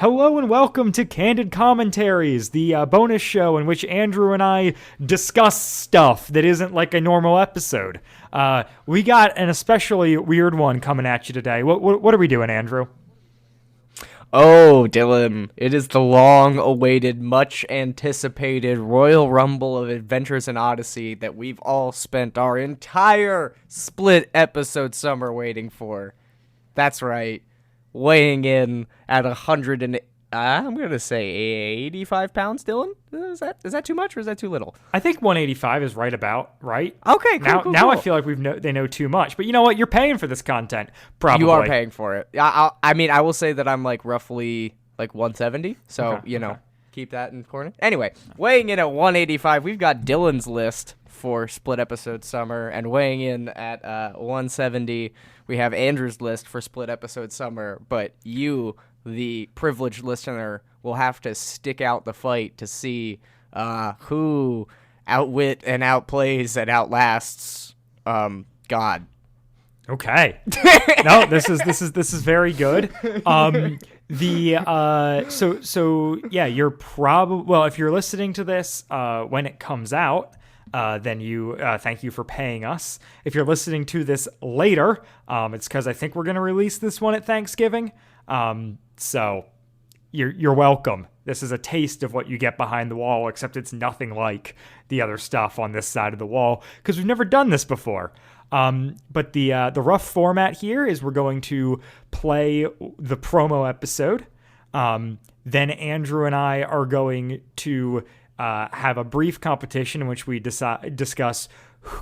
Hello and welcome to Candid Commentaries, the bonus show in which Andrew and I discuss stuff that isn't like a normal episode. We got an especially weird one coming at you today. What are we doing, Andrew? Oh, Dylan, it is the long-awaited, much-anticipated Royal Rumble of Adventures in Odyssey that we've all spent our entire split episode summer waiting for. That's right. Weighing in at 100 and I'm gonna say 85 pounds. Dylan, is that too much or is that too little? I think 185 is right. Okay, cool. Now I feel like they know too much. But you know what? You're paying for this content. Probably You are paying for it. I will say that I'm like roughly like 170. So keep that in corner. Anyway, weighing in at 185, we've got Dylan's list for split episode summer, and weighing in at 170, we have Andrew's list for split episode summer. But you, the privileged listener, will have to stick out the fight to see who outwit and outplays and outlasts God. Okay. No, this is very good. You're probably, well, if you're listening to this when it comes out, then you thank you for paying us. If you're listening to this later, it's because I think we're going to release this one at Thanksgiving. So you're welcome. This is a taste of what you get behind the wall, except it's nothing like the other stuff on this side of the wall because we've never done this before. But the rough format here is we're going to play the promo episode. Then Andrew and I are going to have a brief competition in which we discuss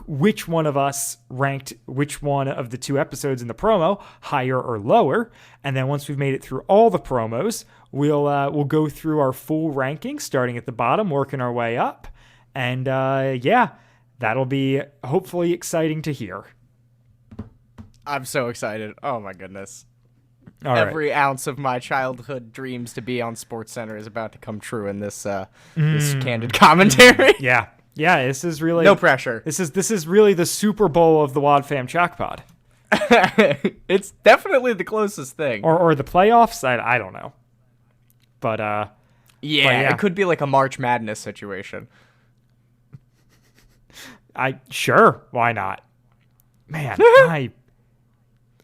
which one of us ranked which one of the two episodes in the promo, higher or lower. And then once we've made it through all the promos, we'll go through our full ranking, starting at the bottom, working our way up. And that'll be hopefully exciting to hear. I'm so excited. Oh my goodness. Every ounce of my childhood dreams to be on SportsCenter is about to come true in this candid commentary. Yeah. This is really no pressure. This is really the Super Bowl of the Wad Fam Chalkpod. It's definitely the closest thing, or the playoffs. I don't know, but it could be like a March Madness situation. Sure, why not? Man,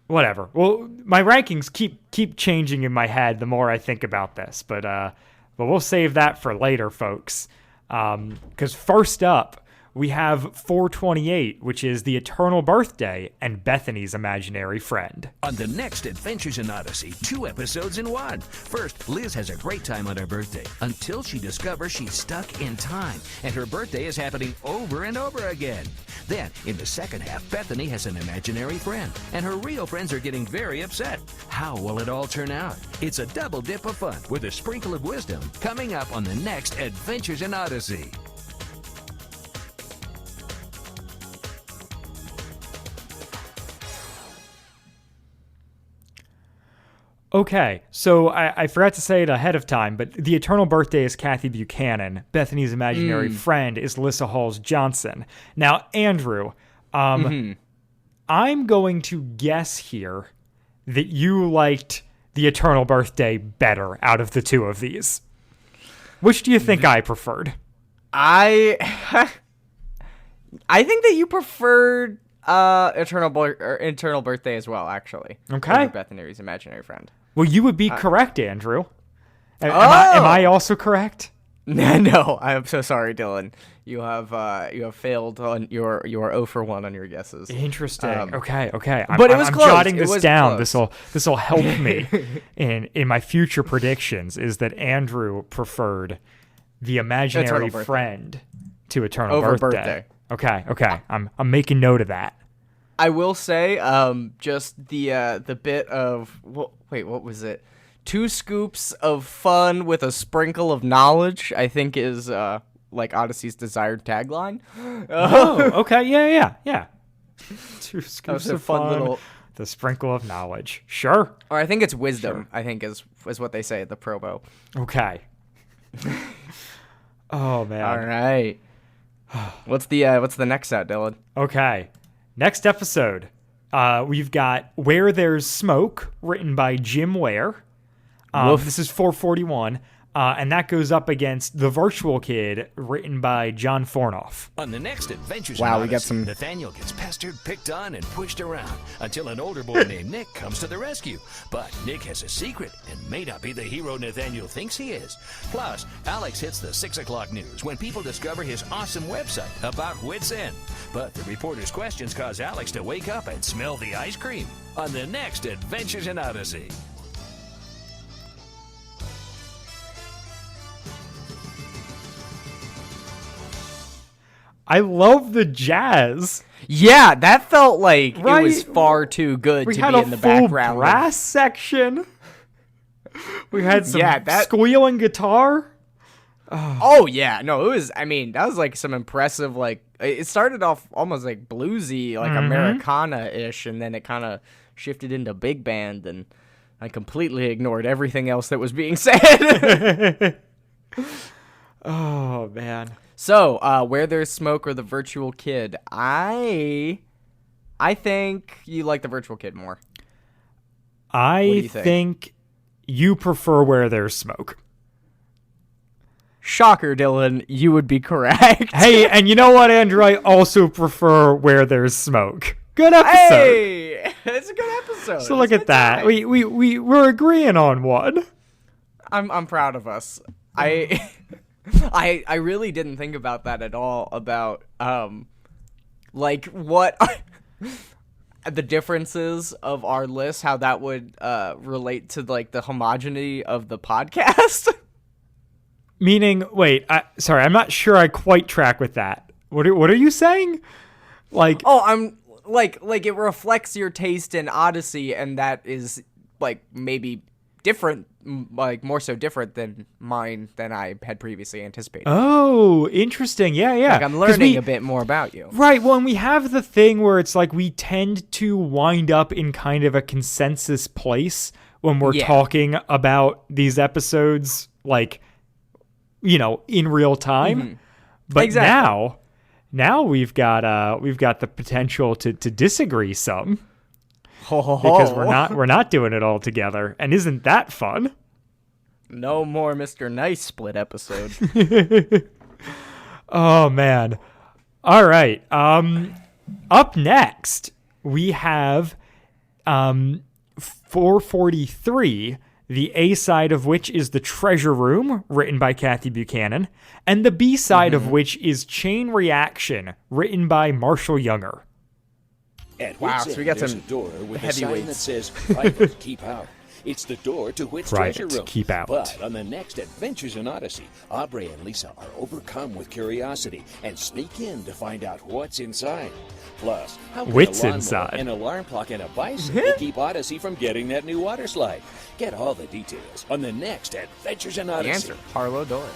whatever. Well, my rankings keep changing in my head the more I think about this, but we'll save that for later, folks. Because first up, we have 428, which is the Eternal Birthday and Bethany's imaginary friend. On the next Adventures in Odyssey, 2 episodes in one. First, Liz has a great time on her birthday until she discovers she's stuck in time, and her birthday is happening over and over again. Then, in the second half, Bethany has an imaginary friend, and her real friends are getting very upset. How will it all turn out? It's a double dip of fun with a sprinkle of wisdom coming up on the next Adventures in Odyssey. Okay, so I forgot to say it ahead of time, but the Eternal Birthday is Kathy Buchanan. Bethany's imaginary friend is Lissa Halls Johnson. Now, Andrew, I'm going to guess here that you liked the Eternal Birthday better out of the two of these. Which do you think I preferred? I think that you preferred Eternal Birthday as well, actually. Okay. Bethany's imaginary friend. Well, you would be correct, Andrew. Am I also correct? No, I'm so sorry, Dylan. You have failed on your 0 for 1 on your guesses. Interesting. Okay. But it was I'm close. Jotting this down. Close. This will help me in my future predictions. Is that Andrew preferred the imaginary friend to Eternal Birthday? Okay. I'm making note of that. I will say, just the bit of what was it? 2 scoops of fun with a sprinkle of knowledge, I think is like Odyssey's desired tagline. Okay, yeah. 2 scoops of fun, little, the sprinkle of knowledge. Sure. Or I think it's wisdom. Sure. I think is what they say at the promo. Okay. Oh man. All right. What's the next set, Dylan? Okay. Next episode, we've got Where There's Smoke, written by Jim Ware. This is 441. And that goes up against The Virtual Kid, written by John Fornoff. On the next Adventures Wow, in we Odyssey, got some- Nathaniel gets pestered, picked on, and pushed around until an older boy named Nick comes to the rescue. But Nick has a secret and may not be the hero Nathaniel thinks he is. Plus, Alex hits the 6 o'clock news when people discover his awesome website about Wits End. But the reporter's questions cause Alex to wake up and smell the ice cream. On the next Adventures in Odyssey. I love the jazz. Yeah, that felt like Right? it was far too good We to had be a in the full background. brass section. We had some Yeah, that- squealing guitar. Oh yeah, no, it was. I mean, that was like some impressive. Like it started off almost like bluesy, like Americana-ish, and then it kind of shifted into big band, and I completely ignored everything else that was being said. Oh man. So, Where There's Smoke or The Virtual Kid, I think you like The Virtual Kid more. I do you think you prefer Where There's Smoke. Shocker, Dylan, you would be correct. Hey, and you know what, Andrew? I also prefer Where There's Smoke. Good episode. Hey, it's a good episode. So look It's at that. time. We're agreeing on one. I'm proud of us. I really didn't think about that at all, about like what the differences of our lists, how that would relate to like the homogeneity of the podcast. Meaning, wait, sorry, I'm not sure I quite track with that. What are you saying? Like, Oh, I'm like it reflects your taste in Odyssey, and that is like maybe different, like more so different than mine than I had previously anticipated. oh, interesting. Yeah. Like I'm 'Cause learning a bit more about you. Right. Well, and we have the thing where it's like we tend to wind up in kind of a consensus place when we're Yeah. talking about these episodes, like, you know, in real time. But Exactly. now we've got the potential to disagree some Ho, because we're not doing it all together. And isn't that fun? No more Mr. Nice split episode. Oh man. All right. Up next we have 443, the A side of which is The Treasure Room, written by Kathy Buchanan, and the B side of which is Chain Reaction, written by Marshall Younger. At Wow, Whit's so we End, got there's some a door with a sign that heavyweights. says "Private, keep out." It's the door to Whit's Private, treasure room. keep out. But on the next Adventures in Odyssey, Aubrey and Lisa are overcome with curiosity and sneak in to find out what's inside. Plus, how can What's a lawnmower, inside? an alarm clock, and a bicycle keep Odyssey from getting that new water slide? Get all the details on the next Adventures in The Odyssey. answer, Harlow Doyle.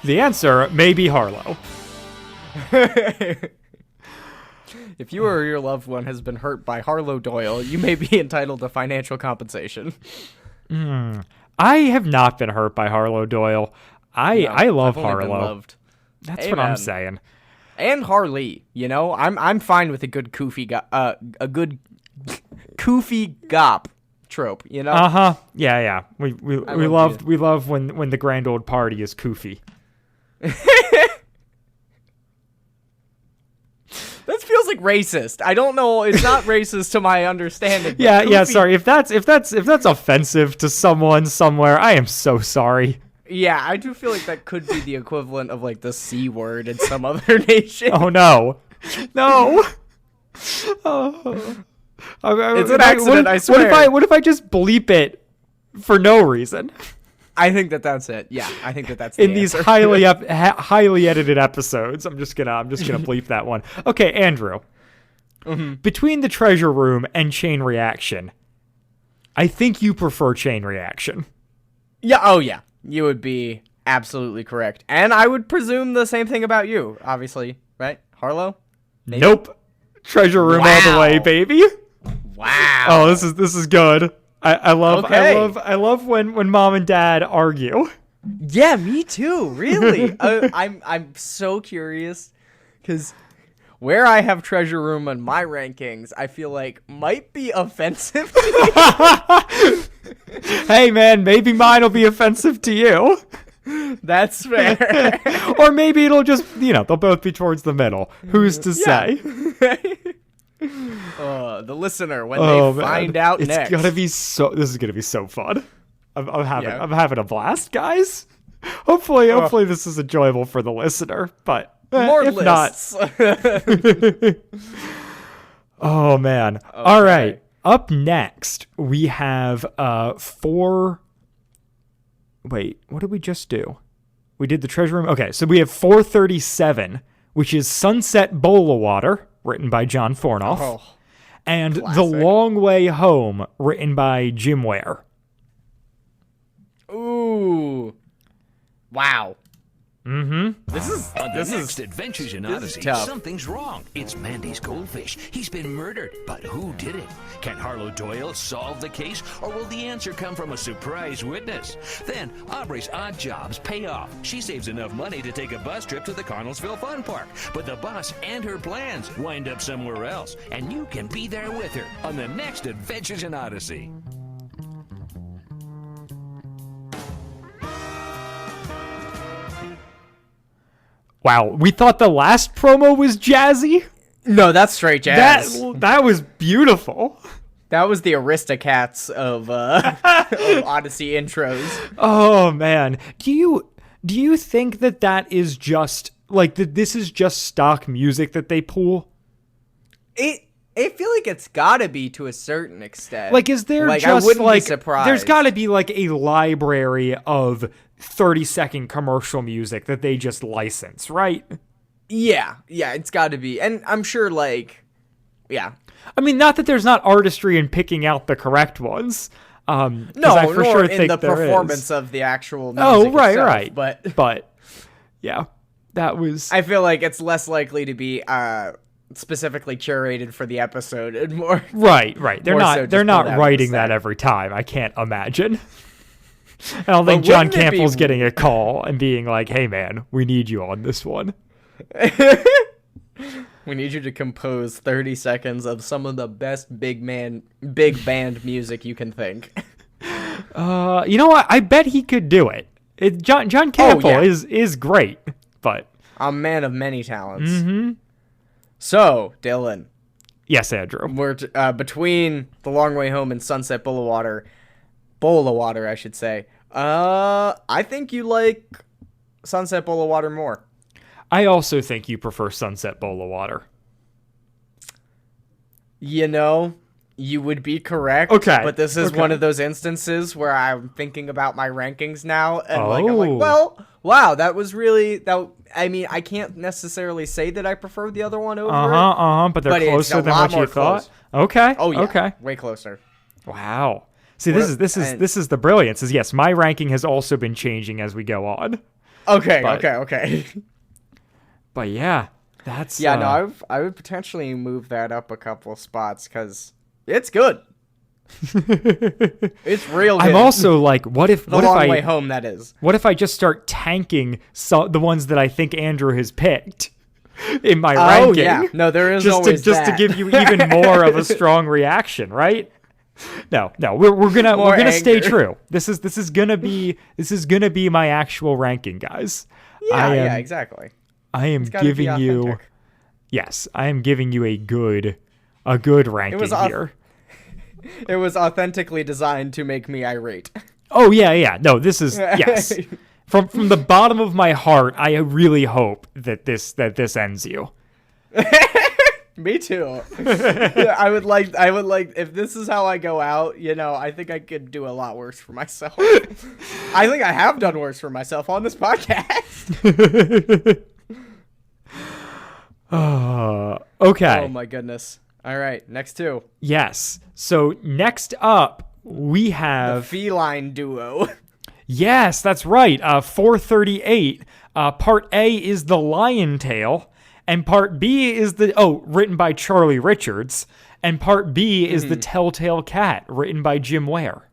The answer may be Harlow. If you or your loved one has been hurt by Harlow Doyle, you may be entitled to financial compensation. I have not been hurt by Harlow Doyle. I love I've only been Harlow. loved. That's Hey, what I'm man. saying. And Harley, you know, I'm fine with a good koofy koofy gop trope, you know. Uh-huh. Yeah. We love love when the grand old party is koofy. That feels like racist. I don't know. It's not racist to my understanding. but Yeah, koofy- sorry. If that's offensive to someone somewhere, I am so sorry. Yeah, I do feel like that could be the equivalent of like the C word in some other nation. Oh no. No. Oh. It's an accident, I swear. What if I just bleep it for no reason I think that's it. Yeah, I think that's the in these answer. highly edited episodes? I'm just gonna bleep that one. Okay, Andrew. Between The Treasure Room and Chain Reaction, I think you prefer Chain Reaction. Yeah. Oh yeah, you would be absolutely correct, and I would presume the same thing about you. Obviously, right, Harlow? Maybe? Nope. Treasure Room all the way, Wow. baby. Wow. Oh, this is good. I love Okay. I love when mom and dad argue. Yeah, me too. Really, I'm so curious because where I have Treasure Room on my rankings, I feel like might be offensive. Hey, man, maybe mine will be offensive to you. That's fair. Or maybe it'll just, they'll both be towards the middle. Who's to say? The listener, when they find out it's next. this is gonna be so fun. I'm having a blast, guys. Hopefully this is enjoyable for the listener, but more if lists. Not. Oh man. Okay. All right. Up next, we have 4. Wait, what did we just do? We did the Treasure Room. Okay, so we have 437, which is Sunset Bowl of Water, written by John Fornoff, and classic. The Long Way Home, written by Jim Ware. Ooh. Wow. Mm-hmm. On the next Adventures in Odyssey, tough. something's wrong. It's Mandy's goldfish. He's been murdered, but who did it? Can Harlow Doyle solve the case, or will the answer come from a surprise witness? Then, Aubrey's odd jobs pay off. She saves enough money to take a bus trip to the Connellsville Fun Park, but the bus and her plans wind up somewhere else, and you can be there with her on the next Adventures in Odyssey. Wow, we thought the last promo was jazzy? No, that's straight jazz. That was beautiful. That was the Aristocats of Odyssey intros. Oh man, do you think that is just like this is just stock music that they pull? I feel like it's gotta be to a certain extent. Like, is there like, just I wouldn't like be surprised. There's gotta be like a library of 30-second commercial music that they just license, right? Yeah, it's gotta be. And I'm sure yeah. I mean, not that there's not artistry in picking out the correct ones. No, I for nor sure in think the there performance is. of the actual music Oh, right, itself, right. But yeah, that was. I feel like it's less likely to be specifically curated for the episode and more. Right. They're not pulled out writing of the that set. every time. I can't imagine. I don't think But John wouldn't it Campbell's be- getting a call and being like, "Hey, man, we need you on this one." We need you to compose 30 seconds of some of the best big band music you can think. You know what? I bet he could do it. John Campbell yeah. is great, but A man of many talents. Mm-hmm. So, Dylan, yes, Andrew. we're between The Long Way Home and Sunset Bowl of Water, I should say. I think you like Sunset Bowl of Water more. I also think you prefer Sunset Bowl of Water. You know, you would be correct. Okay. But this is Okay. one of those instances where I'm thinking about my rankings now, and I'm Oh. like, well, wow, that was really that. I mean, I can't necessarily say that I prefer the other one over it. But they're But it's closer a than lot what you more thought. close. Okay. Oh yeah. Okay. Way closer. Wow. See, this is the brilliance. Is yes, my ranking has also been changing as we go on. Okay. But- Okay. But yeah, that's Yeah. No, I would potentially move that up a couple spots because it's good. It's real good. I'm also like, what if the long way home. That is. What if I just start tanking the ones that I think Andrew has picked in my ranking? Oh yeah. No, there is just always to that. give you even more of a strong reaction, right? No, we're gonna stay anger. true. This is gonna be my actual ranking, guys. Yeah. Exactly. I am gotta be giving you, authentic. yes, I am giving you a good ranking was here. It was authentically designed to make me irate. Oh yeah. No, this is yes. From the bottom of my heart, I really hope that this ends you. Me too. Yeah, I would like if this is how I go out, I think I could do a lot worse for myself. I think I have done worse for myself on this podcast. Okay. Oh my goodness. All right, next two. Yes. So next up we The have feline duo. yes, that's right. 438. Part A is the Lion Tale, and Part B is written by Charlie Richards, and Part B is the Telltale Cat, written by Jim Ware.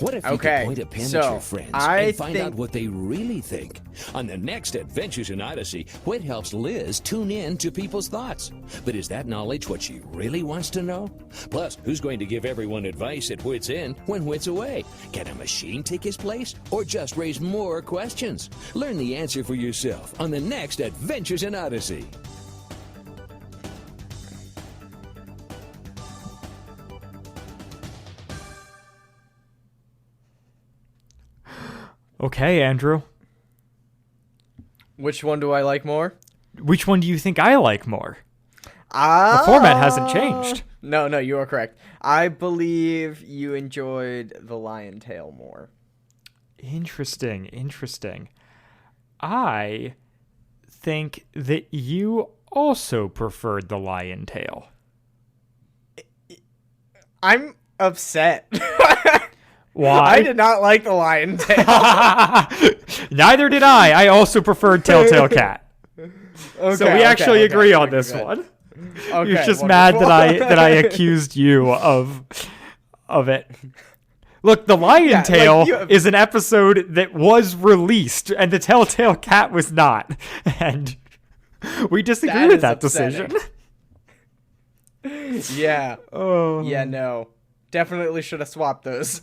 What if you Okay, could point a pen so, at your friends I and find out think- what they really think? On the next Adventures in Odyssey, Whit helps Liz tune in to people's thoughts. But is that knowledge what she really wants to know? Plus, who's going to give everyone advice at Whit's in when Whit's away? Can a machine take his place or just raise more questions? Learn the answer for yourself on the next Adventures in Odyssey. Okay, Andrew. Which one do I like more? Which one do you think I like more? The format hasn't changed. No, you are correct. I believe you enjoyed the lion tail more. Interesting. I think that you also preferred the lion tail. I'm upset. Why? I did not like the lion tail. Neither did I. I also preferred Telltale Cat. So we actually agree on this one. Okay, You're just wonderful. mad that I accused you of it. Look, the Lion Tail is an episode that was released, and the Telltale Cat was not, and we disagree with that decision. Yeah. Oh. Yeah. No. Definitely should have swapped those.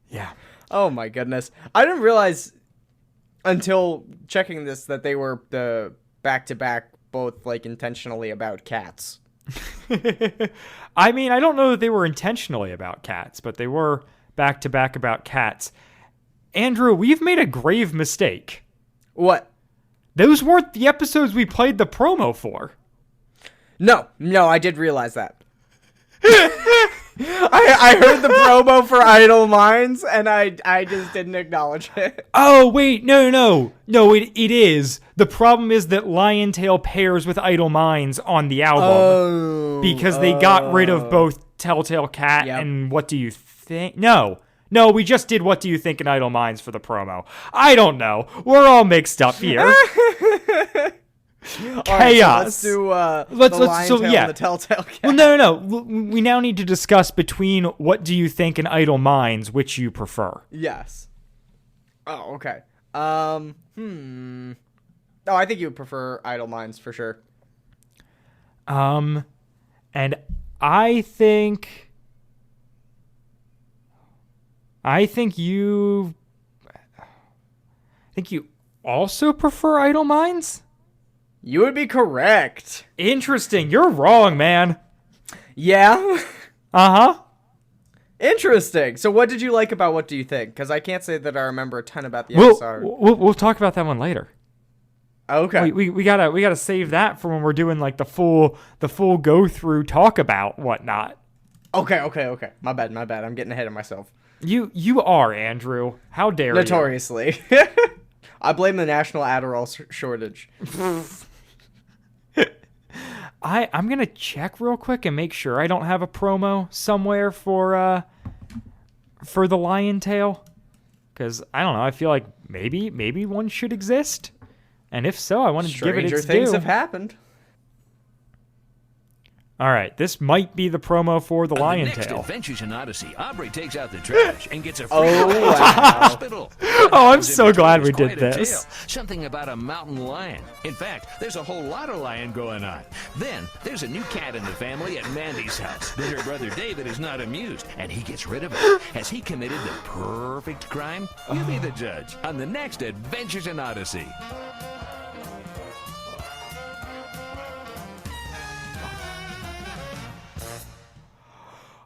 Yeah. Oh my goodness. I didn't realize until checking this that they were the back-to-back, both like intentionally about cats. I mean, I don't know that they were intentionally about cats, but they were back-to-back about cats. Andrew, we've made a grave mistake. What? Those weren't the episodes we played the promo for. No, I did realize that. I heard the promo for Idle Minds, and I just didn't acknowledge it. Oh, wait, no, it is. The problem is that Lion Tail pairs with Idle Minds on the album. Because they got rid of both Telltale Cat and What Do You Think? No, we just did What Do You Think in Idle Minds for the promo. I don't know. We're all mixed up here. Chaos. Right, so let's do the Lion Tail and the Telltale Cat. Well, no. We now need to discuss between What Do You Think and Idle Minds, which you prefer. Yes. Oh, okay. Oh, I think you would prefer Idle Minds for sure. And I think you also prefer Idle Minds? You would be correct. Interesting. You're wrong, man. Yeah. Uh-huh. Interesting. So what did you like about What Do You Think? Because I can't say that I remember a ton about the episode. We'll talk about that one later. Okay. We gotta save that for when we're doing like the full go through talk about whatnot. Okay. My bad. I'm getting ahead of myself. You are, Andrew. How dare Notoriously. I blame the national Adderall shortage. I'm gonna check real quick and make sure I don't have a promo somewhere for the Lion Tail, because I don't know. I feel like maybe one should exist, and if so, I wanted to give it its due. Stranger things have happened. All right, this might be the promo for the Lion Next Tail. Adventures in Odyssey, Aubrey takes out the trash and gets a free wow. hospital. Oh, I'm so glad we did Quite a this. tale. Something about a mountain lion. In fact, there's a whole lot of lion going on. Then there's a new cat in the family at Mandy's house that her brother David is not amused, and he gets rid of it. Has he committed the perfect crime? You be the judge on the next Adventures in Odyssey.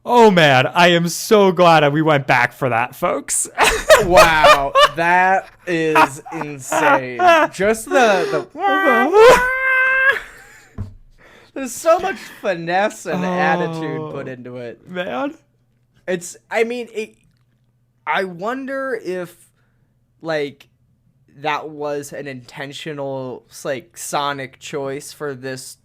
Oh man, I am so glad we went back for that, folks. Wow, that is insane. Just the there's so much finesse and attitude put into it. Man. I wonder if like that was an intentional like sonic choice for this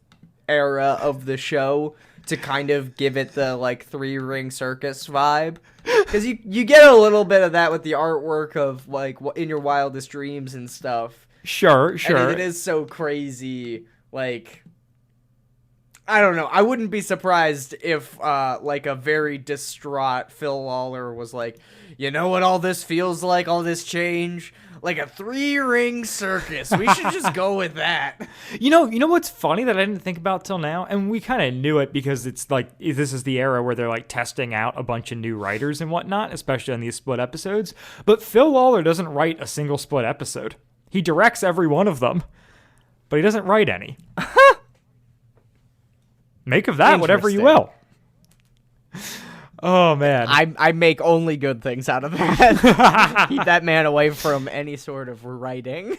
era of the show to kind of give it the like 3-ring circus vibe, because you get a little bit of that with the artwork of like In Your Wildest Dreams and stuff. Sure. And it is so crazy. Like, I don't know. I wouldn't be surprised if, like, a very distraught Phil Lawler was like, you know what all this feels like, all this change? Like a 3-ring circus. We should just go with that. You know what's funny that I didn't think about till now? And we kind of knew it because it's like, this is the era where they're like testing out a bunch of new writers and whatnot, especially on these split episodes. But Phil Lawler doesn't write a single split episode. He directs every one of them, but he doesn't write any. Make of that whatever you will. Oh, man. I make only good things out of that. Keep that man away from any sort of writing.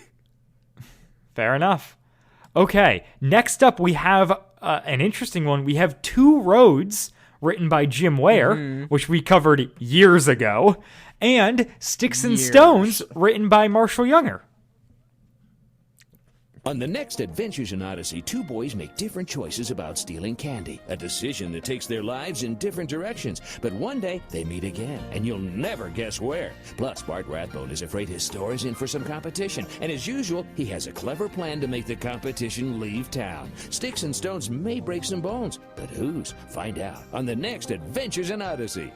Fair enough. Okay, next up we have an interesting one. We have Two Roads, written by Jim Ware, which we covered years ago, and Sticks and Stones, written by Marshall Younger. On the next Adventures in Odyssey, two boys make different choices about stealing candy. A decision that takes their lives in different directions. But one day, they meet again, and you'll never guess where. Plus, Bart Rathbone is afraid his store is in for some competition. And as usual, he has a clever plan to make the competition leave town. Sticks and Stones may break some bones, but whose? Find out on the next Adventures in Odyssey.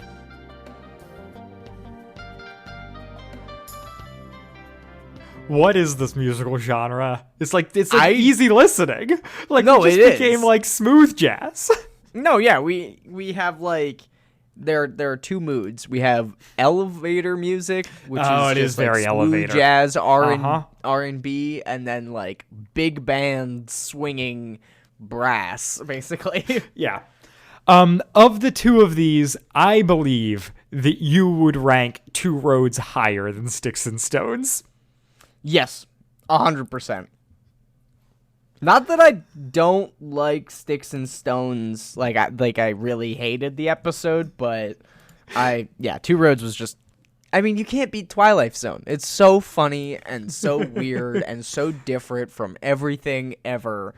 What is this musical genre? It's like easy listening. Like, no, it just became like smooth jazz. No, yeah, we have like there are two moods. We have elevator music, which is very smooth elevator jazz, R&B, and then like big band swinging brass, basically. Yeah. Of the two of these, I believe that you would rank Two Roads higher than Sticks and Stones. Yes, 100%. Not that I don't like Sticks and Stones, like I really hated the episode, but Two Roads was just, I mean, you can't beat Twilight Zone. It's so funny and so weird and so different from everything ever.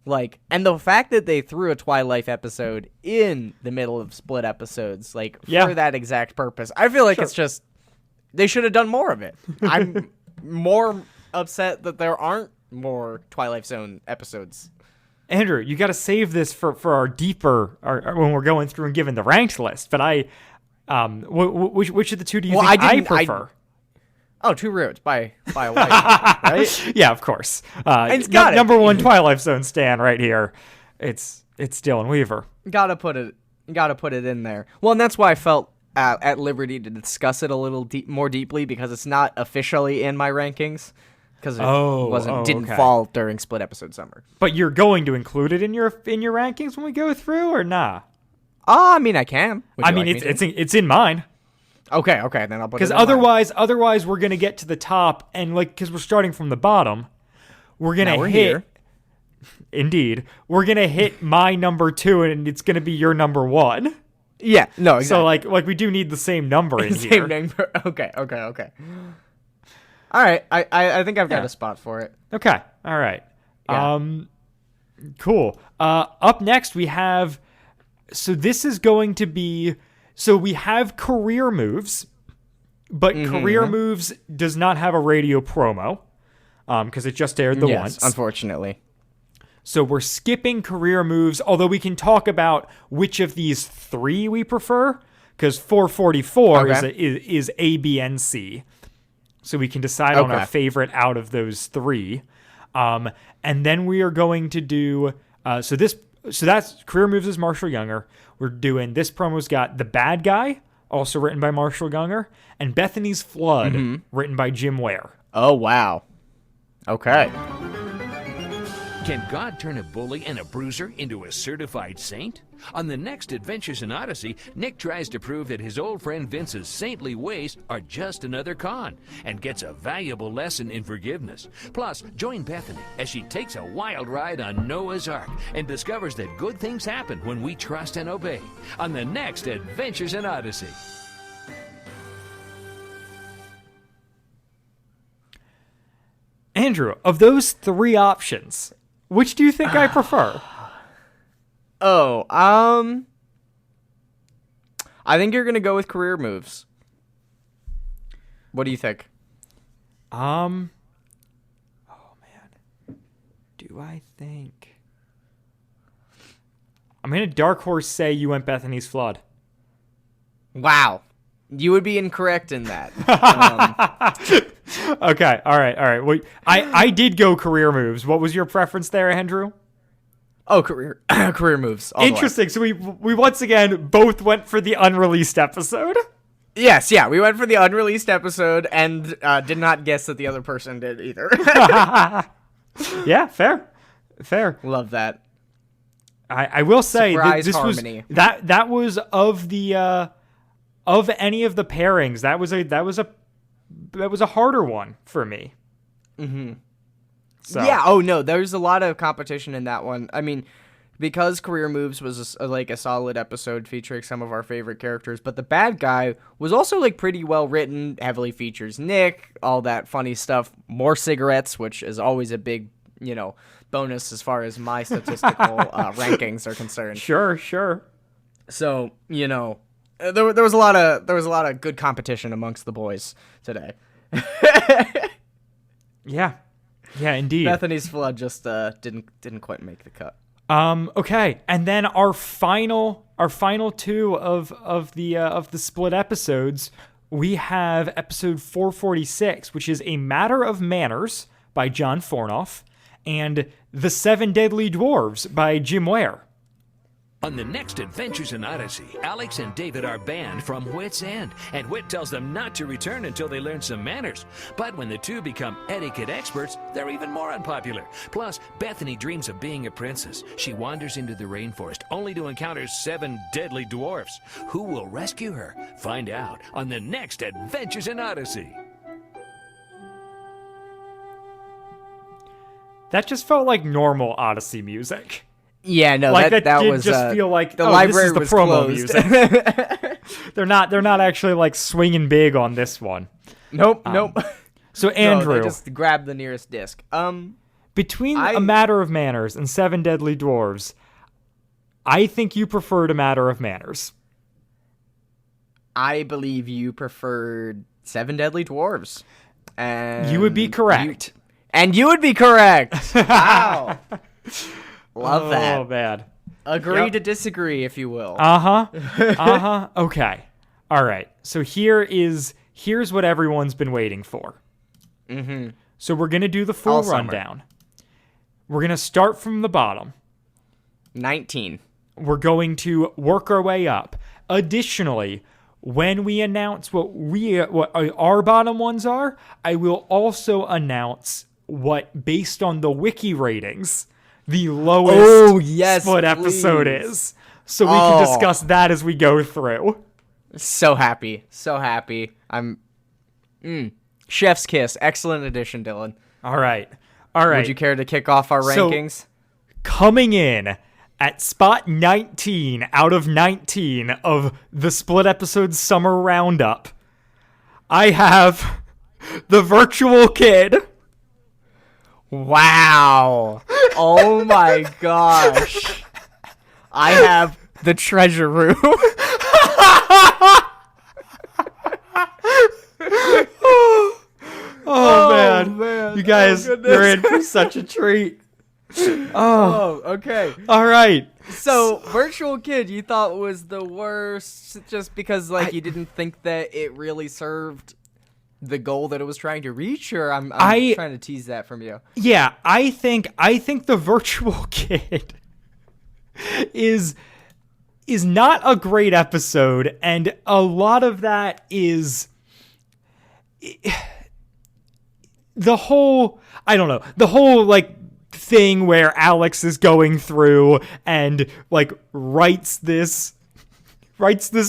Like, and the fact that they threw a Twilight episode in the middle of split episodes, like, for that exact purpose, I feel like it's just, they should have done more of it. I'm more upset that there aren't more Twilight Zone episodes. Andrew, you got to save this for our deeper, when we're going through and giving the ranked list. But which of the two do you think I prefer? Two Roads by a white right? Yeah, of course. And it's got number one Twilight Zone stan right here. It's Dylan Weaver. Gotta put it in there. Well, and that's why I felt at liberty to discuss it a little more deeply, because it's not officially in my rankings, because it didn't fall during split episode summer. But you're going to include it in your rankings when we go through, or nah? I mean, I can. It's in mine. Okay, then I'll put it in mine. Because otherwise we're gonna get to the top, and because we're starting from the bottom, we're gonna hit. Here. Indeed, we're gonna hit my number 2, and it's gonna be your number 1. Yeah, no, exactly. So, we do need the same number in here. Same number. Okay. All right, I think I've got a spot for it. Okay, all right. Yeah. Cool. Up next, we have... So this is going to be... So we have Career Moves, but Career Moves does not have a radio promo, because it just aired once. Unfortunately. So we're skipping Career Moves, although we can talk about which of these 3 we prefer, because 444 is A, B, and C. So we can decide on our favorite out of those 3. And then we are going to do... So that's Career Moves is Marshall Younger. We're doing... This promo's got The Bad Guy, also written by Marshall Younger, and Bethany's Flood, written by Jim Ware. Oh, wow. Okay. Can God turn a bully and a bruiser into a certified saint? On the next Adventures in Odyssey, Nick tries to prove that his old friend Vince's saintly ways are just another con, and gets a valuable lesson in forgiveness. Plus, join Bethany as she takes a wild ride on Noah's Ark and discovers that good things happen when we trust and obey. On the next Adventures in Odyssey. Andrew, of those 3 options, which do you think I prefer? I think you're going to go with Career Moves. What do you think? Oh man. Do I think? I'm going to dark horse say you went Bethany's Flood. Wow. You would be incorrect in that. Okay. All right. Well, I did go career moves. What was your preference there, Andrew? Oh, career moves. Interesting. So we once again both went for the unreleased episode. Yes, yeah. We went for the unreleased episode and did not guess that the other person did either. Yeah, fair. Love that. I will say Surprise this harmony. was that was of the of any of the pairings, that was a harder one for me. Mm-hmm. So. Yeah. Oh no, there's a lot of competition in that one. I mean, because Career Moves was a solid episode featuring some of our favorite characters, but the bad guy was also like pretty well written, heavily features Nick, all that funny stuff, more cigarettes, which is always a big, bonus as far as my statistical rankings are concerned. Sure. So, there was a lot of good competition amongst the boys today. Yeah, indeed. Bethany's Flood just didn't quite make the cut. Okay, and then our final two of the split episodes, we have episode 446, which is A Matter of Manners by John Fornoff, and The Seven Deadly Dwarves by Jim Ware. On the next Adventures in Odyssey, Alex and David are banned from Whit's End, and Whit tells them not to return until they learn some manners. But when the two become etiquette experts, they're even more unpopular. Plus, Bethany dreams of being a princess. She wanders into the rainforest, only to encounter 7 deadly dwarfs. Who will rescue her? Find out on the next Adventures in Odyssey. That just felt like normal Odyssey music. Yeah, no, like that did was just feel like the library this is the was promo closed. music. They're not actually like swinging big on this one. Nope. So Andrew, no, they just grab the nearest disc. Between A Matter of Manners and 7 Deadly Dwarves, I think you preferred A Matter of Manners. I believe you preferred 7 Deadly Dwarves. And you would be correct. You would be correct. Wow. Love that. Oh, man. Agree to disagree, if you will. Okay. All right. So here's what everyone's been waiting for. Mm-hmm. So we're going to do the full rundown. We're going to start from the bottom. 19. We're going to work our way up. Additionally, when we announce what our bottom ones are, I will also announce what, based on the wiki ratings, the lowest split episode is. So we can discuss that as we go through. So happy. I'm chef's kiss. Excellent addition, Dylan. All right. Would you care to kick off our rankings? Coming in at spot 19 out of 19 of the split episode summer roundup, I have The Virtual Kid. Wow. Oh my gosh. I have The Treasure Room. Oh man. You guys, you're in for such a treat. Oh, okay. All right. So, Virtual Kid, you thought was the worst just because, you didn't think that it really served the goal that it was trying to reach, or I'm trying to tease that from you. Yeah, I think The Virtual Kid is not a great episode, and a lot of that is the whole thing where Alex is going through and writes this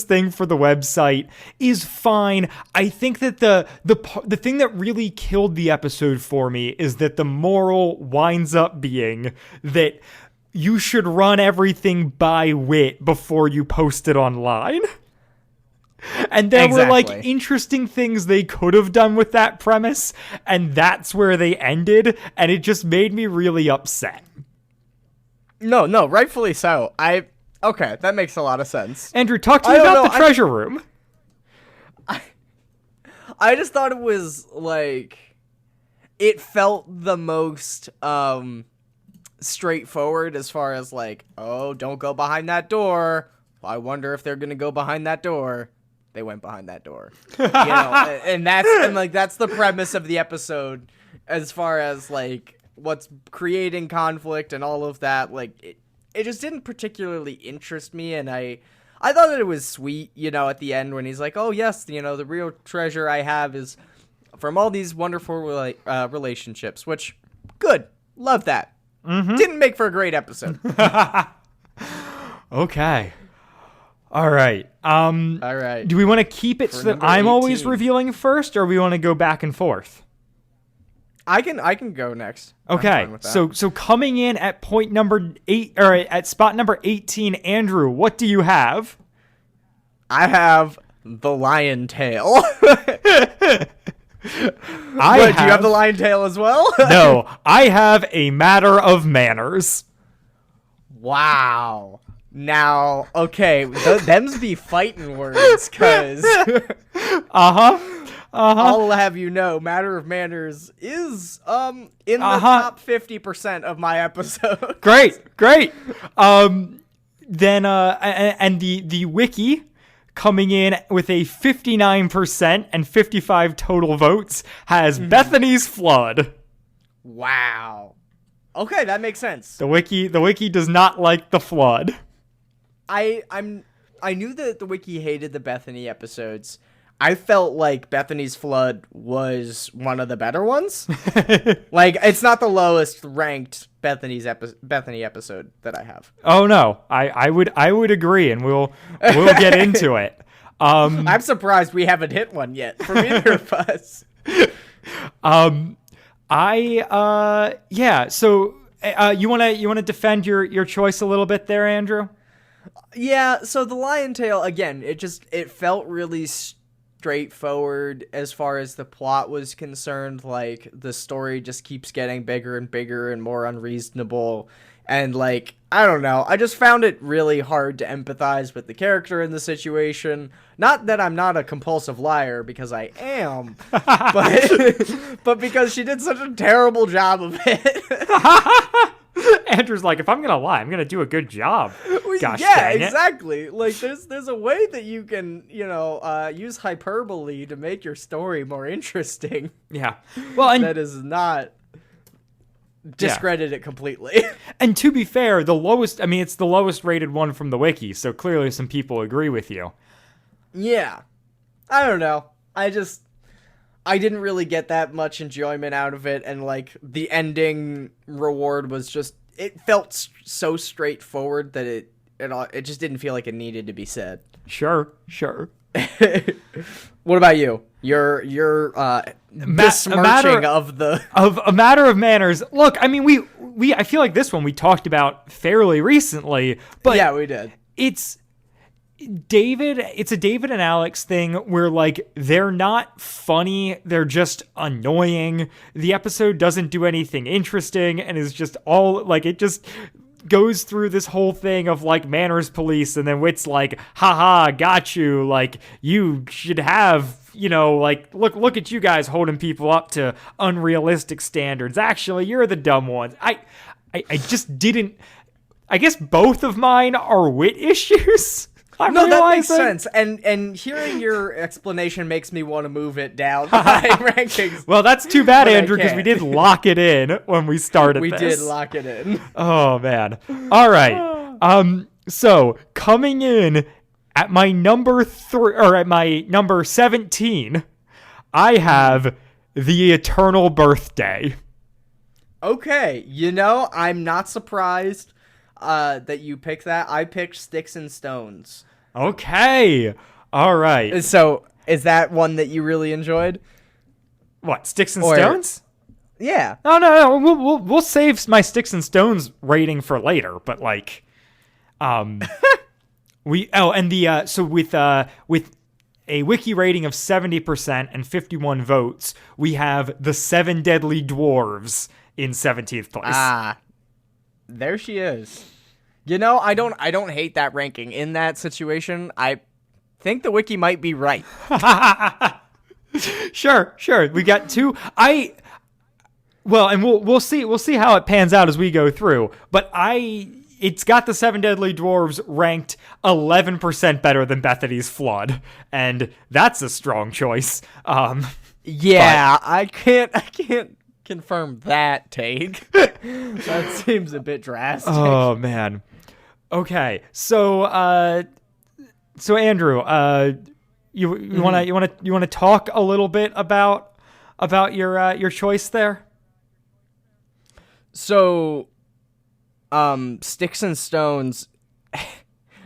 thing for the website is fine. I think that the thing that really killed the episode for me is that the moral winds up being that you should run everything by Wit before you post it online. And there were interesting things they could have done with that premise, and that's where they ended, and it just made me really upset. No, rightfully so. Okay, that makes a lot of sense. Andrew, talk to me about the treasure room. I just thought it was, it felt the most, straightforward as far as like, oh, don't go behind that door. I wonder if they're gonna go behind that door. They went behind that door. And that's the premise of the episode as far as like what's creating conflict and all of that. Like it just didn't particularly interest me, and I thought that it was sweet, at the end when he's like, oh yes, the real treasure I have is from all these wonderful relationships, which good. Love that. Mm-hmm. Didn't make for a great episode. Okay. All right. All right. Do we want to keep it so that I'm 18. always revealing first, or we want to go back and forth? I can go next. Okay. So coming in at point number 8, or at spot number 18, Andrew, what do you have? I have the lion tail. Do you have the lion tail as well? No, I have a matter of manners. Wow. Now, okay, them's be fighting words, cause I'll have you know, Matter of Manners is in the top 50% of my episode. Great. Then and the wiki coming in with a 59% and 55 total votes has Bethany's Flood. Wow. Okay, that makes sense. The wiki does not like the flood. I knew that the wiki hated the Bethany episodes. I felt like Bethany's Flood was one of the better ones. Like, it's not the lowest ranked Bethany episode that I have. Oh no, I would agree, and we'll get into it. I'm surprised we haven't hit one yet from either of us. So you wanna defend your choice a little bit there, Andrew? Yeah. So the lion tail again, it felt really straightforward as far as the plot was concerned. Like, the story just keeps getting bigger and bigger and more unreasonable, and like, I don't know, I just found it really hard to empathize with the character in the situation. Not that I'm not a compulsive liar, because I am, but because she did such a terrible job of it. Andrew's like, if I'm gonna lie, I'm gonna do a good job. Gosh, yeah, dang it. exactly. Like, there's a way that you can, use hyperbole to make your story more interesting. Yeah. Well, and that is not discredit it completely. And to be fair, it's the lowest rated one from the wiki, so clearly some people agree with you. Yeah. I don't know. I didn't really get that much enjoyment out of it, and like, the ending reward was just, it felt so straightforward that it just didn't feel like it needed to be said. Sure. What about you? Your besmirching of a matter of manners. Look, I mean, I feel like this one we talked about fairly recently, but yeah, we did. It's a David and Alex thing where, like, they're not funny, they're just annoying. The episode doesn't do anything interesting and is just all, like, it just goes through this whole thing of, like, manners police, and then Wit's like, haha, got you, like, you should have, like, look at you guys holding people up to unrealistic standards. Actually, you're the dumb ones. I just didn't, I guess both of mine are Wit issues. No, that makes sense. And hearing your explanation makes me want to move it down my rankings. Well, that's too bad, Andrew, because we did lock it in when we started this. We did lock it in. Oh, man. All right. So, coming in at my number 17, I have The Eternal Birthday. Okay. I'm not surprised that you picked that. I picked Sticks and Stones. Okay. All right. So, is that one that you really enjoyed? What, Sticks and Stones? Yeah. No. We'll save my Sticks and Stones rating for later, but like, with a wiki rating of 70% and 51 votes, we have The Seven Deadly Dwarves in 17th place. Ah, there she is. I don't hate that ranking in that situation. I think the wiki might be right. Sure. We got two. Well, and we'll see how it pans out as we go through. But it's got the Seven Deadly Dwarves ranked 11% better than Bethany's Flood, and that's a strong choice. Yeah, I can't confirm that take. That seems a bit drastic. Oh man. Okay, so Andrew, you want to talk a little bit about your choice there? So, Sticks and Stones,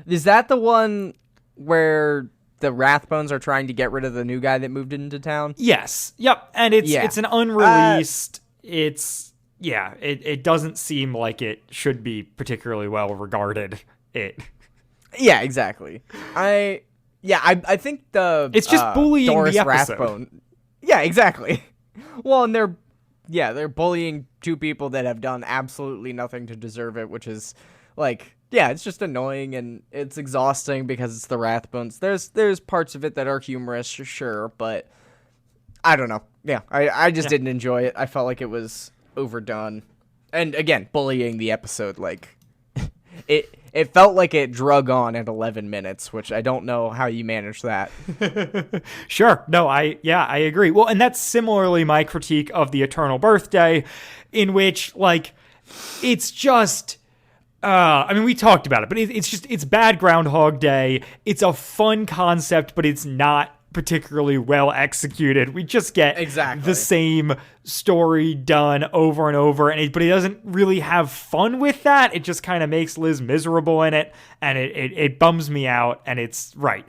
is that the one where the Rathbones are trying to get rid of the new guy that moved into town? Yes. Yep. And it's an unreleased. It doesn't seem like it should be particularly well regarded. Yeah, exactly. I think it's just bullying Doris the episode. Rathbone. Yeah, exactly. Well, and they're bullying two people that have done absolutely nothing to deserve it, which is like, yeah, it's just annoying and it's exhausting because it's the Rathbones. There's parts of it that are humorous, sure, but I don't know. Yeah, I just didn't enjoy it. I felt like it was overdone. And again, bullying the episode, like it felt like it drug on at 11 minutes, which I don't know how you manage that. Sure. No, I agree. Well, and that's similarly my critique of the Eternal Birthday, in which, like, it's just, I mean, we talked about it, but it's bad Groundhog Day. It's a fun concept, but it's not particularly well executed. We just get the same story done over and over, but it doesn't really have fun with that. It just kind of makes Liz miserable in it, and it bums me out. And it's like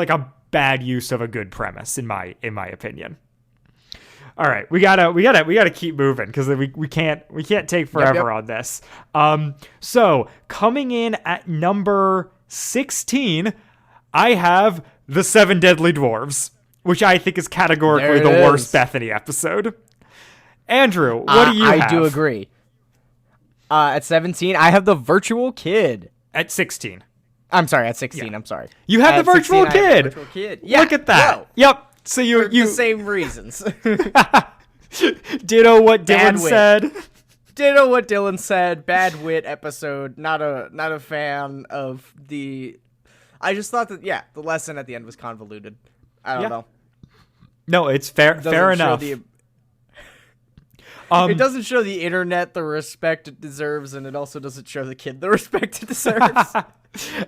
a bad use of a good premise, in my opinion. All right, we gotta keep moving because we can't take forever on this. So coming in at number 16, I have The Seven Deadly Dwarves, which I think is categorically the worst Bethany episode. Andrew, what do you have? I do agree. At 17, I have The Virtual Kid. At 16. I'm sorry, at 16, Yeah. I'm sorry. You have At The Virtual 16, I have Kid. The Virtual Kid. Yeah, Look at that. whoa. Yep. So you The same reasons. ditto what Bad Dylan wit. said. Ditto what Dylan said. Bad wit episode. Not a fan of the. I just thought that the lesson at the end was convoluted. I don't know. No, it's fair enough. It doesn't show the internet the respect it deserves, and it also doesn't show the kid the respect it deserves.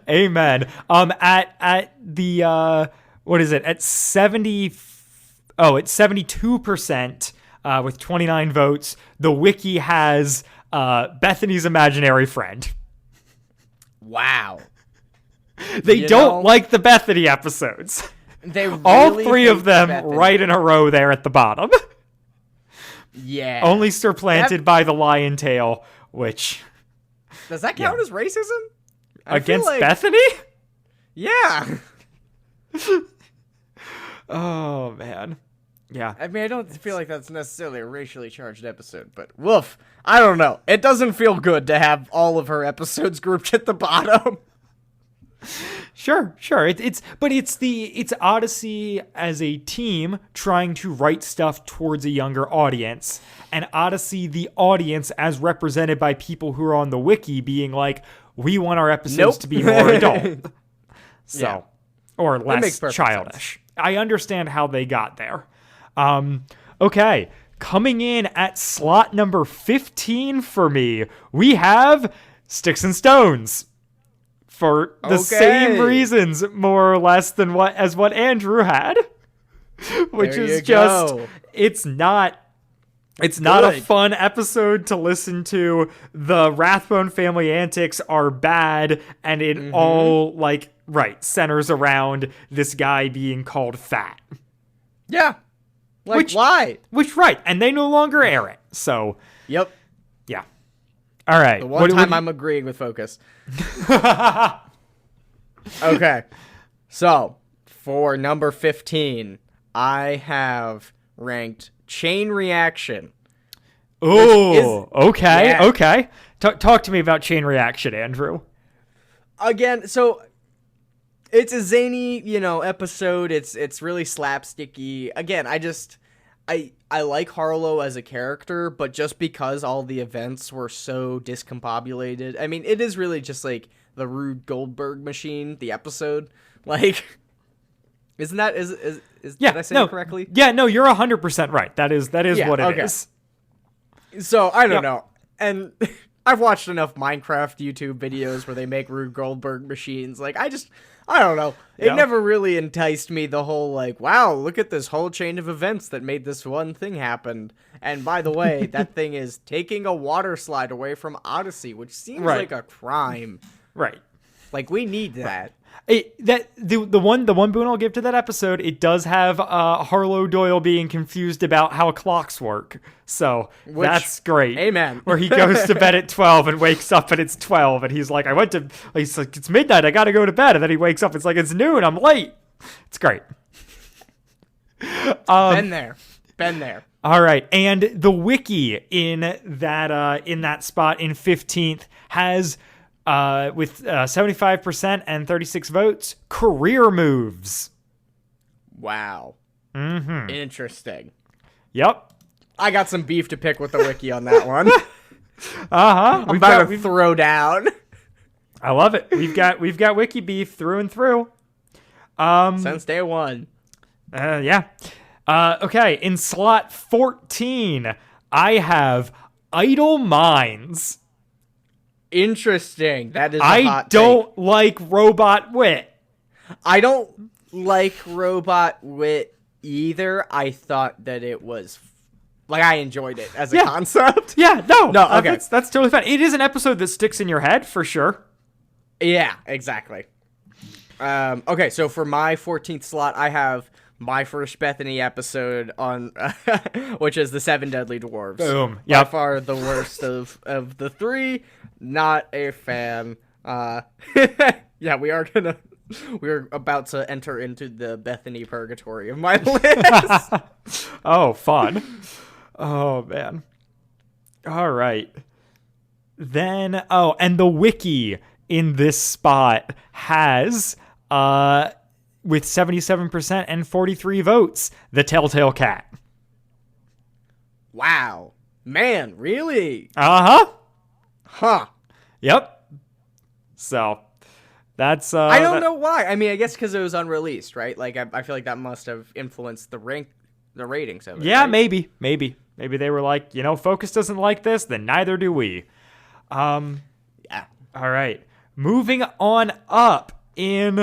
Amen. At the what is it? At 72%, with 29 votes, the wiki has Bethany's imaginary friend. Wow. They don't like the Bethany episodes. They really all three of them Bethany. right in a row there at the bottom. Yeah. Only supplanted by the lion tail, which does that count as racism? against Bethany? Yeah. Oh man. Yeah. I mean, I don't feel like that's necessarily a racially charged episode, but woof. I don't know. It doesn't feel good to have all of her episodes grouped at the bottom. Sure. It's Odyssey as a team trying to write stuff towards a younger audience, and Odyssey the audience as represented by people who are on the wiki being like, we want our episodes to be more adult. So, or less childish. Sense. I understand how they got there. Okay. Coming in at slot number 15 for me, we have Sticks and Stones. For the same reasons, more or less, than what Andrew had, which is just it's not a fun episode to listen to. The Rathbone family antics are bad, and it all centers around this guy being called fat. Yeah, why? And they no longer air it. So yep. Yeah. All right. The one time I'm agreeing with Focus. Okay. So, for number 15, I have ranked Chain Reaction. Oh, okay. Yeah. Okay. Talk to me about Chain Reaction, Andrew. Again, so it's a zany, episode. It's really slapsticky. Again, I like Harlow as a character, but just because all the events were so discombobulated, I mean, it is really just like the Rube Goldberg machine, the episode. Like, isn't that Yeah, did I say it correctly? Yeah, no, you're 100% right. That is what it is. So I don't know, and I've watched enough Minecraft YouTube videos where they make Rube Goldberg machines. Like, I don't know. It never really enticed me, the whole, like, wow, look at this whole chain of events that made this one thing happen. And by the way, that thing is taking a water slide away from Odyssey, which seems like a crime. Right. Like, we need that. The one boon I'll give to that episode, it does have Harlow Doyle being confused about how clocks work. So that's great. Amen. Where he goes to bed at 12 and wakes up and it's 12 and he's like, he's like, it's midnight, I gotta go to bed. And then he wakes up, it's like, it's noon, I'm late. It's great. Been there. All right, and the wiki in that spot in 15th has with 75% and 36 votes, career moves. Wow. Mm-hmm. Interesting. Yep. I got some beef to pick with the wiki on that one. Uh-huh. I'm about to throw down. I love it. We've got wiki beef through and through. Since day one. Yeah. Okay, in slot 14, I have Idle Minds. Interesting. That is a hot take. I don't like Robot Wit. I don't like Robot Wit either. I thought that it was... Like, I enjoyed it as a concept. Yeah, no, okay. That's totally fine. It is an episode that sticks in your head, for sure. Yeah, exactly. Okay, so for my 14th slot, I have my first Bethany episode on, which is the Seven Deadly Dwarves. Boom. By far the worst of the three. Not a fan. Yeah, we're about to enter into the Bethany purgatory of my list. Oh, fun. Oh, man. All right. Then, and the wiki in this spot has, with 77% and 43 votes, The Telltale Cat. Wow. Man, really? Uh-huh. Huh. Yep. So, that's... I don't know why. I mean, I guess because it was unreleased, right? Like, I feel like that must have influenced the ratings of it. Yeah, right? maybe. Maybe they were like, Focus doesn't like this, then neither do we. Yeah. All right. Moving on up in,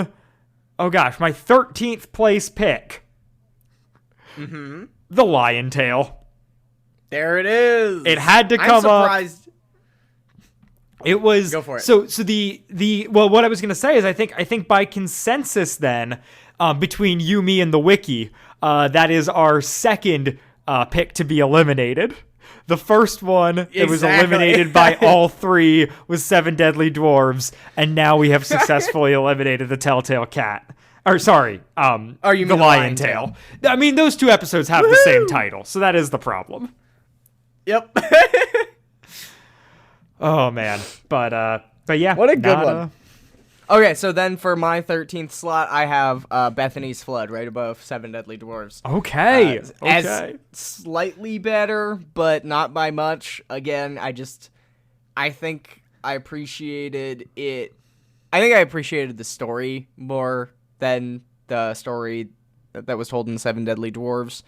my 13th place pick. Mm-hmm. The Lion Tail. There it is. It had to come up. I'm surprised. It was Go for it. So what I was gonna say is I think by consensus then, between you, me, and the wiki, that is our second pick to be eliminated. The first one that was eliminated by all three was Seven Deadly Dwarves, and now we have successfully eliminated the Telltale Cat. Or sorry, you mean the Lion Tail. I mean, those two episodes have the same title, so that is the problem. Yep. Oh man, but yeah, what a good one. Okay, so then for my 13th slot, I have Bethany's Flood right above Seven Deadly Dwarves. Okay. As slightly better, but not by much. Again, I think I appreciated it. I think I appreciated the story more than the story that was told in Seven Deadly Dwarves.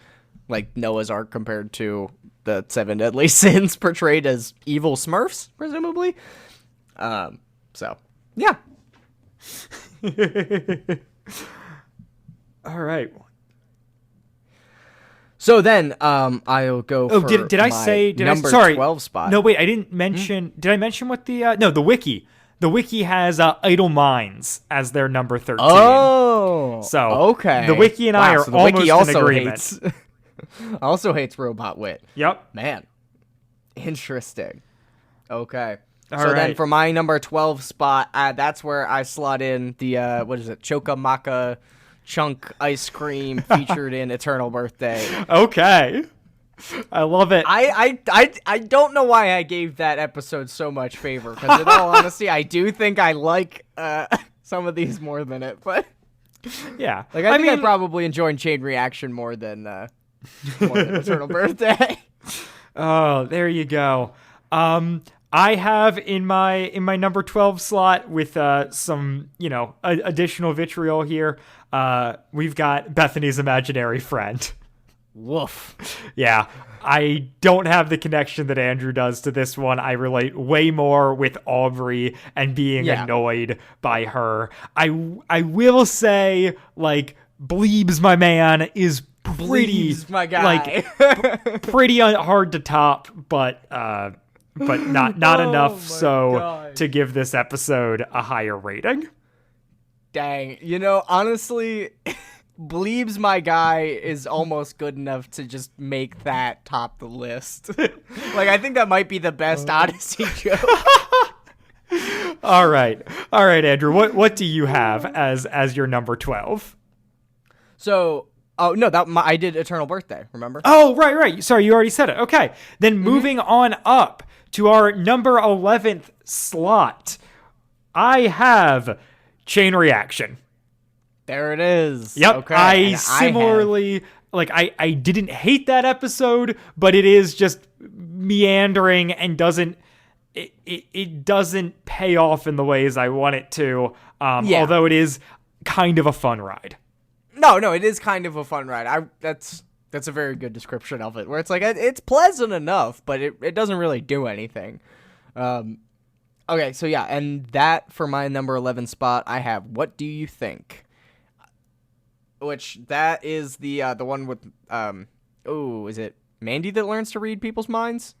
Like Noah's Ark compared to the Seven Deadly Sins portrayed as evil Smurfs, presumably. So, yeah. All right. So then, I'll go. Oh, for did I say? Did number I? Sorry, 12 spot? No, wait. I didn't mention. Did I mention what the? No, the wiki. The wiki has Idle Minds as their number 13. Oh, so okay. The wiki and I are so the almost wiki also in agreement. Also hates Robot Wit. Yep. Man, interesting. Okay. All so right. then for my number 12 spot, that's where I slot in the, Chokamaka chunk ice cream featured in Eternal Birthday. Okay. I love it. I don't know why I gave that episode so much favor, because in all honesty, I do think I like some of these more than it, but... Yeah. Like, I think I probably enjoyed Chain Reaction more than more than Eternal Birthday. Oh, there you go. I have in my number 12 slot with some, additional vitriol here. We've got Bethany's Imaginary Friend. Woof. Yeah, I don't have the connection that Andrew does to this one. I relate way more with Aubrey and being annoyed by her. I will say, like, Bleebs, my man, is pretty, Bleebs, my guy. like, pretty hard to top, but not enough so to give this episode a higher rating. Dang, honestly, Bleebs, my guy, is almost good enough to just make that top the list. Like, I think that might be the best Odyssey joke. All right, Andrew. What do you have as your number 12? So, I did Eternal Birthday. Remember? Oh, right. Sorry, you already said it. Okay, then moving on up to our number 11th slot, I have Chain Reaction. There it is. Yep. Okay. I similarly, I didn't hate that episode, but it is just meandering and doesn't pay off in the ways I want it to. Although it is kind of a fun ride. No, it is kind of a fun ride. That's a very good description of it, where it's like, it's pleasant enough, but it doesn't really do anything. Okay, so yeah, and that for my number 11 spot, I have What Do You Think? Which, that is the one with, is it Mandy that learns to read people's minds?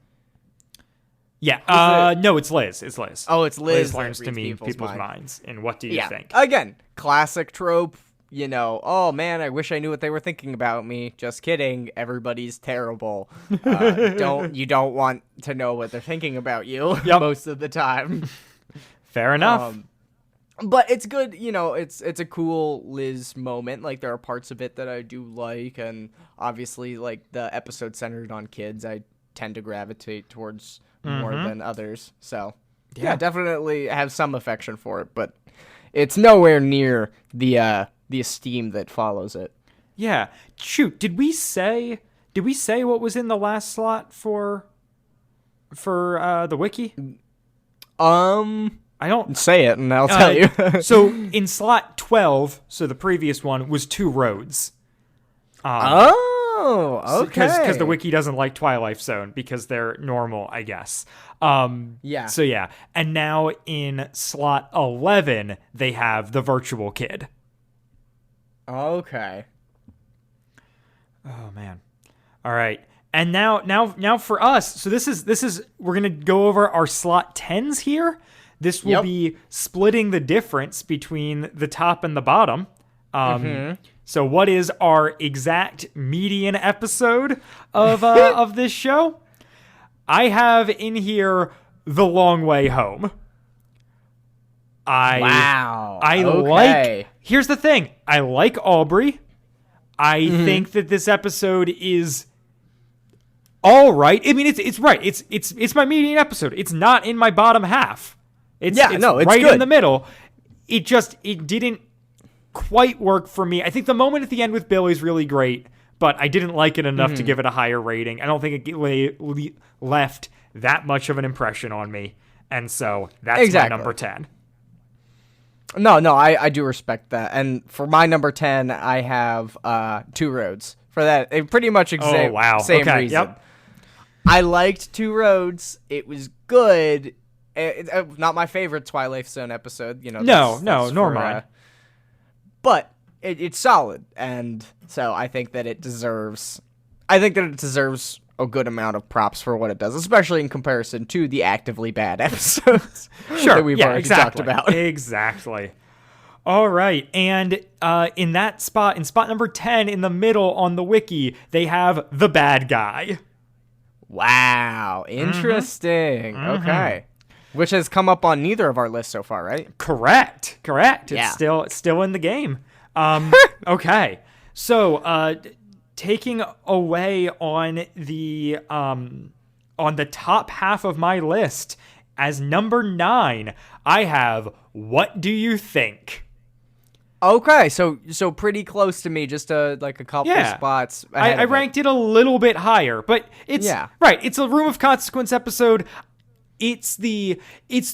Yeah, no, it's Liz. It's Liz. Oh, it's Liz that learns to reads read people's minds. And what do you think? Again, classic trope. Oh man, I wish I knew what they were thinking about me. Just kidding. Everybody's terrible. You don't want to know what they're thinking about you most of the time. Fair enough. But it's good, it's a cool Liz moment. Like, there are parts of it that I do like, and obviously, like, the episode centered on kids, I tend to gravitate towards more than others. So, yeah, definitely have some affection for it, but it's nowhere near the esteem that follows it. Yeah. Shoot, did we say what was in the last slot for the wiki? I don't say it, and I'll tell you. So in slot 12, so the previous one was Two Roads. Okay. Because the wiki doesn't like Twilight Zone because they're normal, I guess. Yeah. So yeah, and now in slot 11 they have The Virtual Kid. Okay. Oh man. All right. And now for us. So this is we're going to go over our slot 10s here. This will be splitting the difference between the top and the bottom. So what is our exact median episode of this show? I have in here The Long Way Home. Here's the thing. I like Aubrey. I think that this episode is all right. I mean, it's right. It's my median episode. It's not in my bottom half. It's right good. in the middle. It didn't quite work for me. I think the moment at the end with Billy's really great, but I didn't like it enough to give it a higher rating. I don't think it left that much of an impression on me. And so that's my number 10. No, I do respect that. And for my number 10, I have Two Roads. For that, it pretty much same reason. Yep. I liked Two Roads. It was good. Not my favorite Twilight Zone episode. Nor mine. But it's solid, and so I think that it deserves. I think that it deserves a good amount of props for what it does, especially in comparison to the actively bad episodes that we've already talked about. Exactly. All right, and in spot number 10 in the middle on the wiki, they have The Bad Guy. Wow, interesting. Okay. Which has come up on neither of our lists so far, right? Correct. It's still in the game. Okay. So, taking away on the top half of my list as number 9, I have What Do You Think? Okay, so pretty close to me, just a couple spots ahead I of ranked it a little bit higher, but it's right. It's a Room of Consequence episode. It's the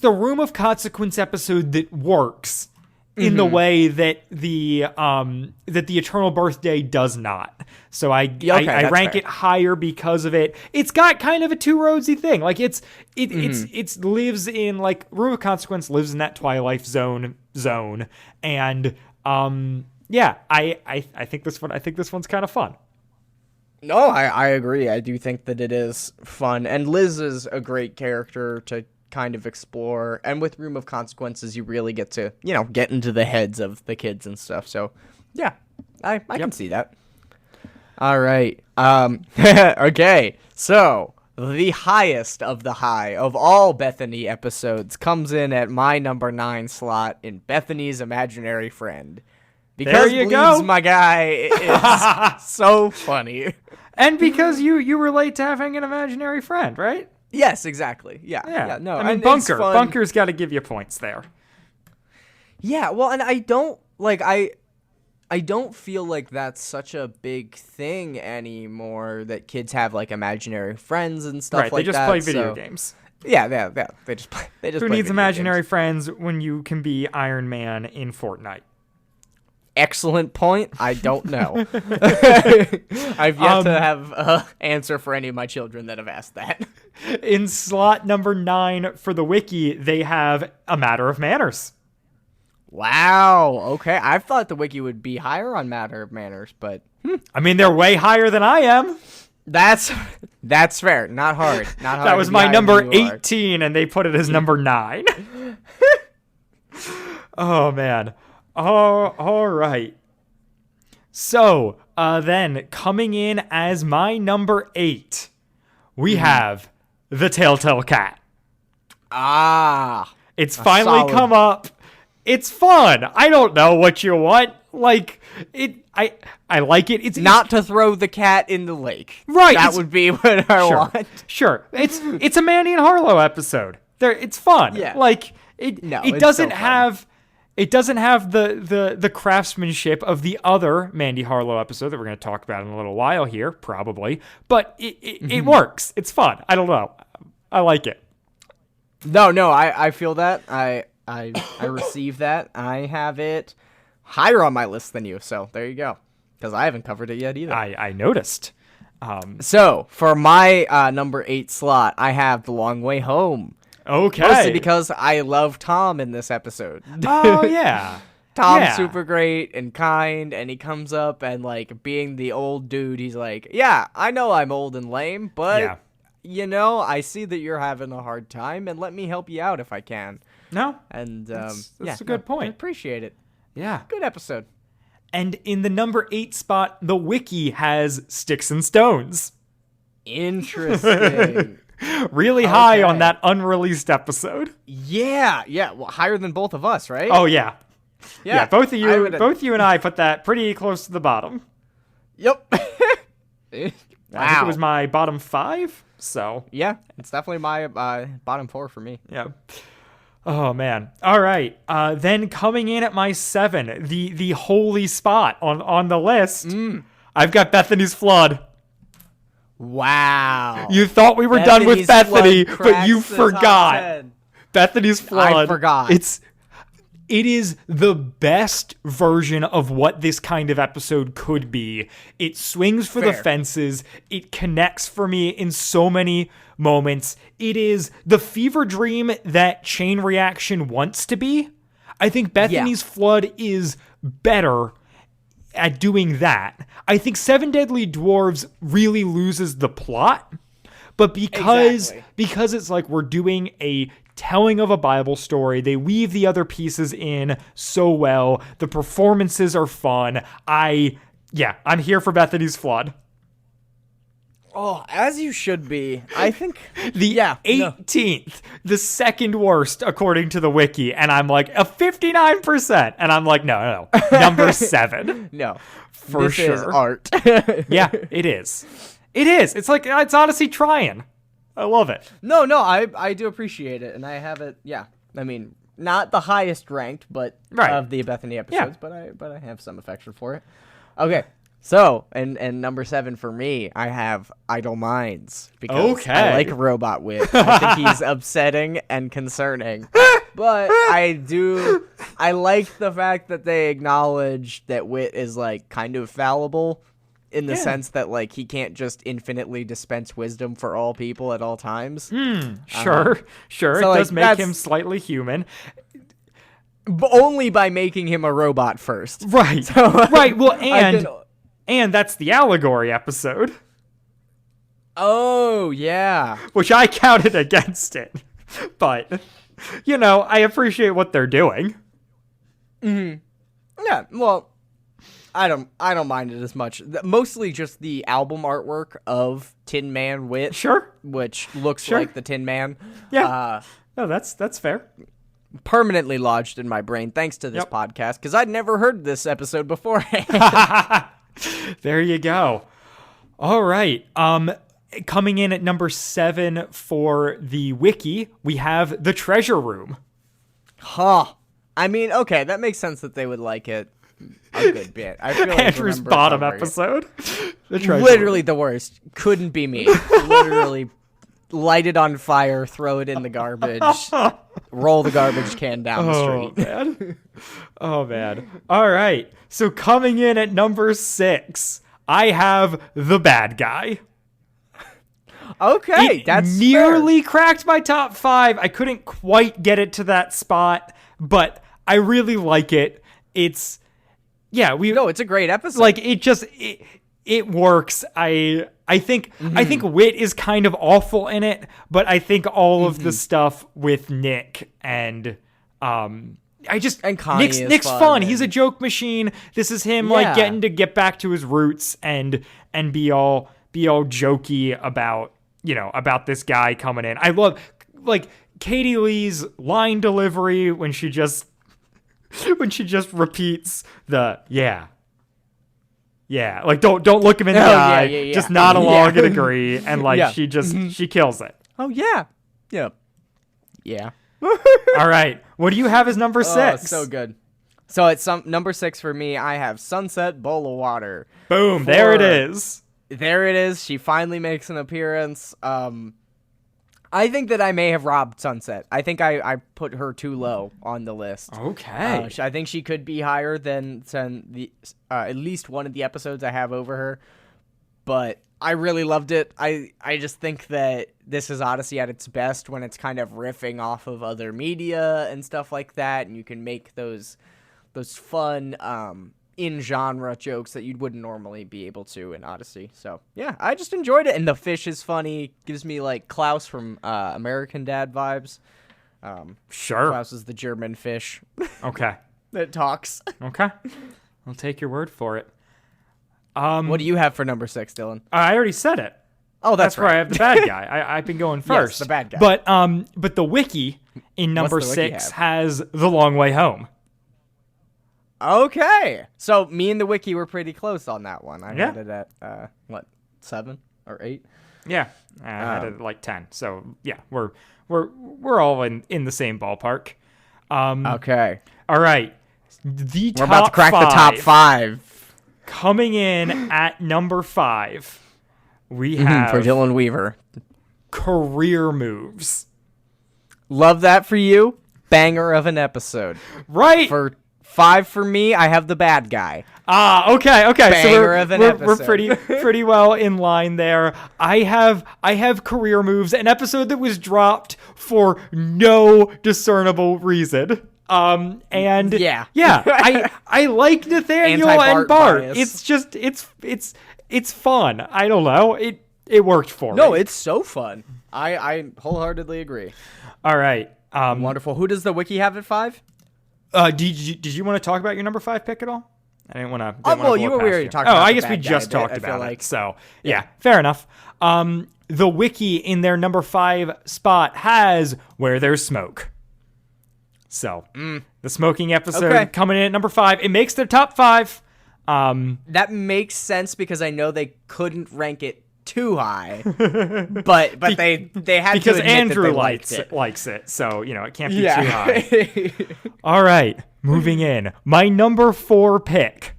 Room of Consequence episode that works in the way that the Eternal Birthday does not. So I rank it higher because of it. It's got kind of a two roadsy thing. Like it lives in like Room of Consequence lives in that Twilight zone, and I think this one's kind of fun. No, I agree. I do think that it is fun, and Liz is a great character to kind of explore. And with Room of Consequences, you really get to get into the heads of the kids and stuff. So yeah, I can see that. All right. Okay. So the highest of the high of all Bethany episodes comes in at my number 9 slot in Bethany's Imaginary Friend. Because there you Bleeds, go. My guy, is so funny. And because you relate to having an imaginary friend, right? Yes, exactly. Yeah. No, I mean, Bunker's got to give you points there. Yeah, well, and I don't feel like that's such a big thing anymore, that kids have like imaginary friends and stuff like that. Right, they just play video games. Yeah, they just play. Who needs imaginary friends when you can be Iron Man in Fortnite? Excellent point. I don't know. I've yet to have an answer for any of my children that have asked that. In slot number 9 for the wiki, they have A Matter of Manners. Wow. Okay. I thought the wiki would be higher on Matter of Manners, but I mean, they're way higher than I am. That's fair. Not hard. That was my number 18, and they put it as number 9. Oh man. Oh, all right. So, then coming in as my number 8, we have The Telltale Cat. It's finally come up. It's fun. I don't know what you want. Like it, I like it. It's not to throw the cat in the lake. Right. That would be what I want. Sure. It's a Mandy and Harlow episode. It's fun. Yeah. Like it doesn't have the craftsmanship of the other Mandy Harlow episode that we're going to talk about in a little while here, probably. But it works. It's fun. I don't know. I like it. No, I feel that. I receive that. I have it higher on my list than you, so there you go. Because I haven't covered it yet either. I noticed. So, for my number 8 slot, I have The Long Way Home. Okay. Mostly because I love Tom in this episode. Oh, yeah. Tom's super great and kind, and he comes up and, like, being the old dude, he's like, yeah, I know I'm old and lame, but, I see that you're having a hard time, and let me help you out if I can. No. And, that's a good point. I appreciate it. Yeah. Good episode. And in the number 8 spot, the wiki has Sticks and Stones. Interesting. Really high on that unreleased episode. Yeah. Well, higher than both of us, right? Oh yeah. Both of you and I put that pretty close to the bottom. Yep. Wow. I think it was my bottom 5. So yeah, it's definitely my bottom 4 for me. Yeah. Oh man. All right. Then coming in at my 7, the holy spot on the list, I've got Bethany's Flood. Wow. You thought we were done with Bethany, but you forgot. Bethany's Flood. I forgot. It is the best version of what this kind of episode could be. It swings for the fences. It connects for me in so many moments. It is the fever dream that Chain Reaction wants to be. I think Bethany's Flood is better at doing that. I think Seven Deadly Dwarves really loses the plot, but because it's like we're doing a telling of a Bible story, they weave the other pieces in so well. The performances are fun. I'm here for Bethany's Flood. Oh, as you should be. I think the 18th, the second worst according to the wiki, and I'm like a 59%, and I'm like no, number 7. No, for this sure. Is art. Yeah, it is. It is. It's like it's Odyssey trying. I love it. No, I do appreciate it, and I have it. Yeah, I mean, not the highest ranked, but of the Bethany episodes, but I have some affection for it. Okay. So, and number 7 for me, I have Idle Minds, because I like Robot Wit. I think he's upsetting and concerning. But I like the fact that they acknowledge that Wit is, like, kind of fallible, in the sense that, like, he can't just infinitely dispense wisdom for all people at all times. Sure. So, it does make him slightly human. But only by making him a robot first. Right. So, right, well, and that's the allegory episode. Oh, yeah. Which I counted against it. But, you know, I appreciate what they're doing. Yeah, well, I don't mind it as much. Mostly just the album artwork of Tin Man Wit. Sure. Which looks like the Tin Man. Yeah. No, that's fair. Permanently lodged in my brain thanks to this podcast, because I'd never heard this episode beforehand. There you go. All right. Coming in at number 7 for the wiki, we have The Treasure Room. I mean, okay, that makes sense that they would like it a good bit. I feel like Andrew's bottom episode. Literally the worst. Couldn't be me. Literally light it on fire, throw it in the garbage, roll the garbage can down the street. Man. Oh, man. All right. So coming in at number 6, I have The Bad Guy. Okay, that's nearly cracked my top 5. I couldn't quite get it to that spot, but I really like it. It's a great episode. Like, it works. I think Wit is kind of awful in it, but I think all of the stuff with Nick and Nick's fun. He's a joke machine. This is him like getting to get back to his roots and be all jokey about this guy coming in. I love like Katie Lee's line delivery when she just repeats the yeah, like don't look him in the eye. Yeah. Just nod along and agree, and like she kills it. Oh yeah. All right, what do you have as number 6? Oh, so good. So it's number 6 for me. I have Sunset Bowl of Water. Boom! There it is. There it is. She finally makes an appearance. I think that I may have robbed Sunset. I think I put her too low on the list. Okay. I think she could be higher than the at least one of the episodes I have over her. But I really loved it. I just think that this is Odyssey at its best when it's kind of riffing off of other media and stuff like that, and you can make those fun in-genre jokes that you wouldn't normally be able to in Odyssey. So, yeah, I just enjoyed it. And the fish is funny. Gives me, like, Klaus from American Dad vibes. Sure. Klaus is the German fish. Okay. That talks. Okay. I'll take your word for it. What do you have for number 6, Dylan? I already said it. Oh, that's right. where I have the bad guy. I've been going first. Yes, the bad guy. But the wiki in number 6 has The Long Way Home. Okay. So me and the wiki were pretty close on that one. I had it at 7 or 8? Yeah. I had it at like 10. So yeah, we're all in the same ballpark. Okay. All right. We're about to crack the top 5. Coming in at number 5, we have for Dylan Weaver, Career Moves. Love that for you. Banger of an episode. Right. For 5 for me, I have the bad guy. Okay. Banger So we're pretty well in line there. I have Career Moves, an episode that was dropped for no discernible reason. I like Nathaniel and Bart. Bias. It's fun. I don't know. It worked for me. No, it's so fun. I wholeheartedly agree. All right. Wonderful. Who does the wiki have at 5? Did you want to talk about your number 5 pick at all? I didn't want to. We already talked about it. I guess we just talked about it. So yeah, fair enough. The wiki in their number 5 spot has Where There's Smoke. So the smoking episode coming in at number 5. It makes their top 5. That makes sense because I know they couldn't rank it too high. but they had because to admit Andrew that they likes it, so it can't be yeah. too high. All right, moving in. My number 4 pick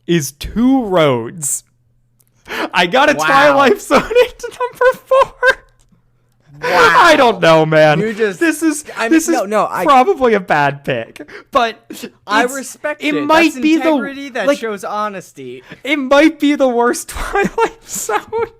is Two Roads. I got a Twilight Zone into number 4. Wow. I don't know, man. This is probably a bad pick, but I respect it. Might That's be integrity that shows honesty. It might be the worst Twilight Zone.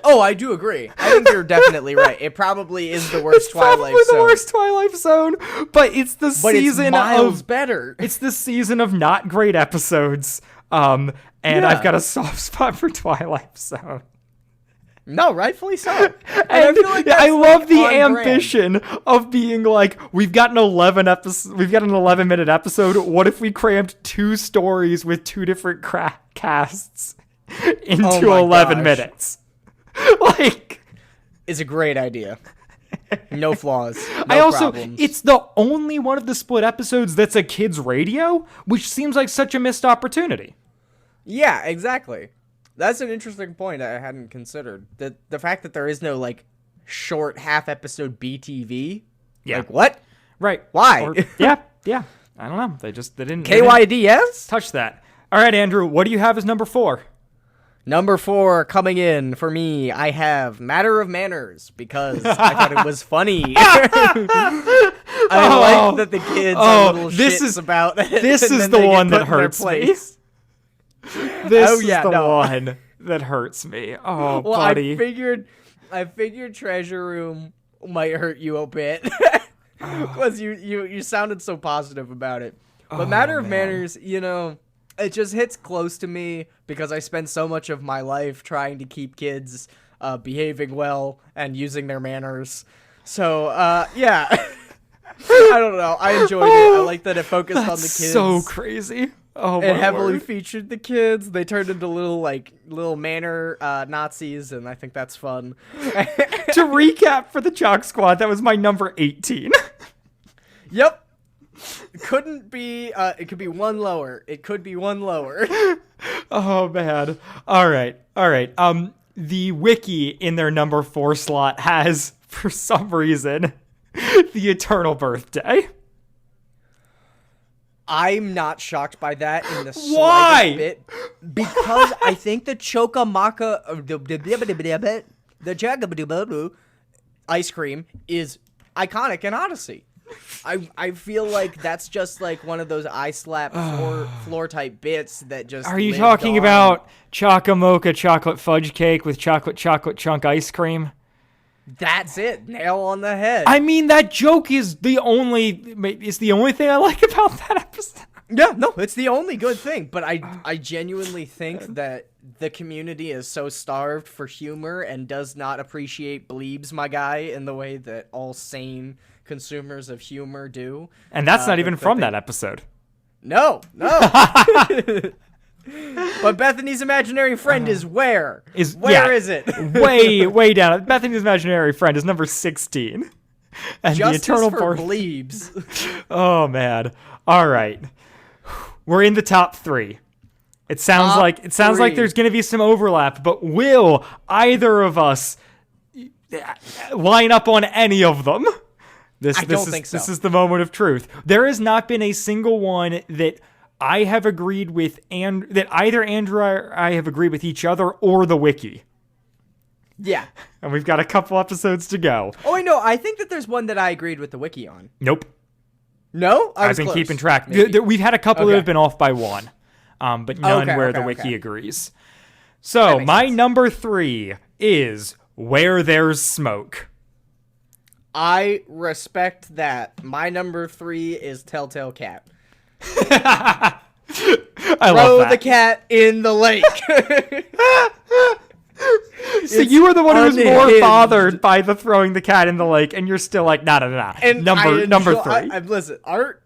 Oh, I do agree. I think you're definitely right. It probably is the worst Twilight Zone. It's probably the worst Twilight Zone, but it's the season it's miles of better. It's the season of not great episodes. And I've got a soft spot for Twilight Zone. No, rightfully so. And I feel like I love the on ambition of being like, we've got an 11-minute episode. What if we crammed 2 stories with 2 different casts into 11 minutes? Like, it's a great idea. No flaws. Problems. It's the only one of the split episodes that's a kids' radio, which seems like such a missed opportunity. Yeah, exactly. That's an interesting point I hadn't considered. The fact that there is no, like, short half-episode BTV. Yeah. Like, what? Right. Why? Yeah. I don't know. They didn't... KYDS? Touch that. All right, Andrew, what do you have as number 4? Number 4 coming in for me, I have Matter of Manners because I thought it was funny. I like that the kids are little shits about it. This is the one that hurts me. This is the one that hurts me. Oh, well, buddy. I figured Treasure Room might hurt you a bit because you sounded so positive about it. But Matter of Manners, it just hits close to me because I spend so much of my life trying to keep kids behaving well and using their manners. So, yeah. I don't know. I enjoyed it. I like that it focused on the kids. So crazy. Oh, my It heavily word. featured the kids. They turned into little manor Nazis, and I think that's fun. To recap for the Jock Squad, that was my number 18. Yep. It couldn't be. It could be one lower. It could be one lower. Oh, man. All right. The wiki in their number 4 slot has, for some reason, The Eternal Birthday. I'm not shocked by that in the slightest Why? bit because I think the Chokamaka, the ice cream is iconic in Odyssey. I feel like that's just like one of those eye slap floor type bits that just. Are you talking about Chocamocha chocolate fudge cake with chocolate chunk ice cream? That's it. Nail on the head. I mean, that joke is the only thing I like about that episode. Yeah, no, it's the only good thing. But I genuinely think that the community is so starved for humor and does not appreciate Bleebs, my guy, in the way that all sane consumers of humor do. And that's not even from that episode. No. But Bethany's imaginary friend is where? Where is it? way down. Bethany's imaginary friend is number 16. And Justice the Eternal for Bleebs. Oh, man. All right. We're in the top 3. It sounds like there's going to be some overlap, but will either of us line up on any of them? I don't think so. This is the moment of truth. There has not been a single one that I have agreed with, and that either Andrew or I have agreed with each other or the wiki. Yeah. And we've got a couple episodes to go. Oh, wait, no. I think that there's one that I agreed with the wiki on. Nope. No? I've been keeping track. We've had a couple that have been off by one, but none where the wiki agrees. So my number 3 is Where There's Smoke. I respect that. My number 3 is Telltale Cat. I love Throw that. the cat in the lake. So you were the one who was more bothered by the throwing the cat in the lake, and you're still like, nah. And number 3. Listen, art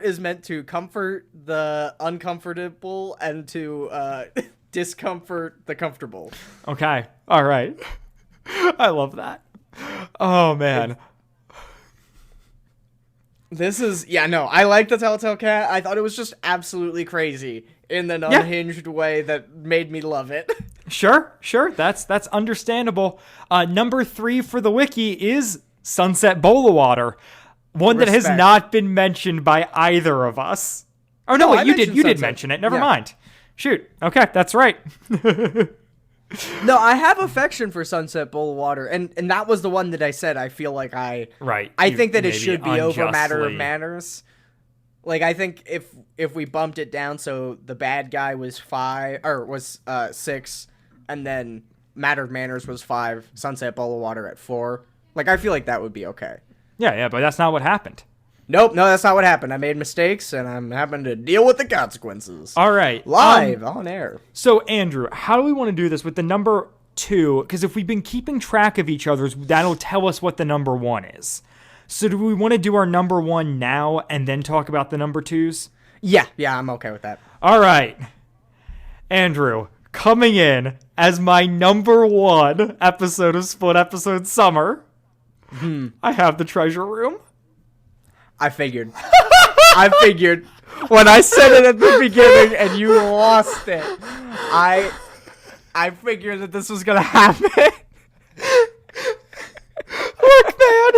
is meant to comfort the uncomfortable and to discomfort the comfortable. Okay. All right. I love that. Oh, man. I like the Telltale Cat. I thought it was just absolutely crazy in an unhinged way that made me love it. Sure. That's understandable. Number 3 for the wiki is Sunset Boulevard, one that has not been mentioned by either of us. Oh no, wait, you did mention it. Never mind. Shoot. Okay, that's right. No, I have affection for Sunset Boulevard, and that was the one that I said I feel like I think that it should be over Matter of Manners. Like, I think if we bumped it down so the bad guy was 6, and then Matter of Manners was 5, Sunset Boulevard at 4. Like, I feel like that would be okay. Yeah, but that's not what happened. Nope, no, that's not what happened. I made mistakes, and I'm having to deal with the consequences. All right. Live, on air. So, Andrew, how do we want to do this with the number 2? Because if we've been keeping track of each other's, that'll tell us what the number 1 is. So do we want to do our number 1 now and then talk about the number 2s? Yeah, I'm okay with that. All right. Andrew, coming in as my number 1 episode of Split Episode Summer, I have The Treasure Room. I figured. When I said it at the beginning and you lost it, I figured that this was going to happen. Look, man.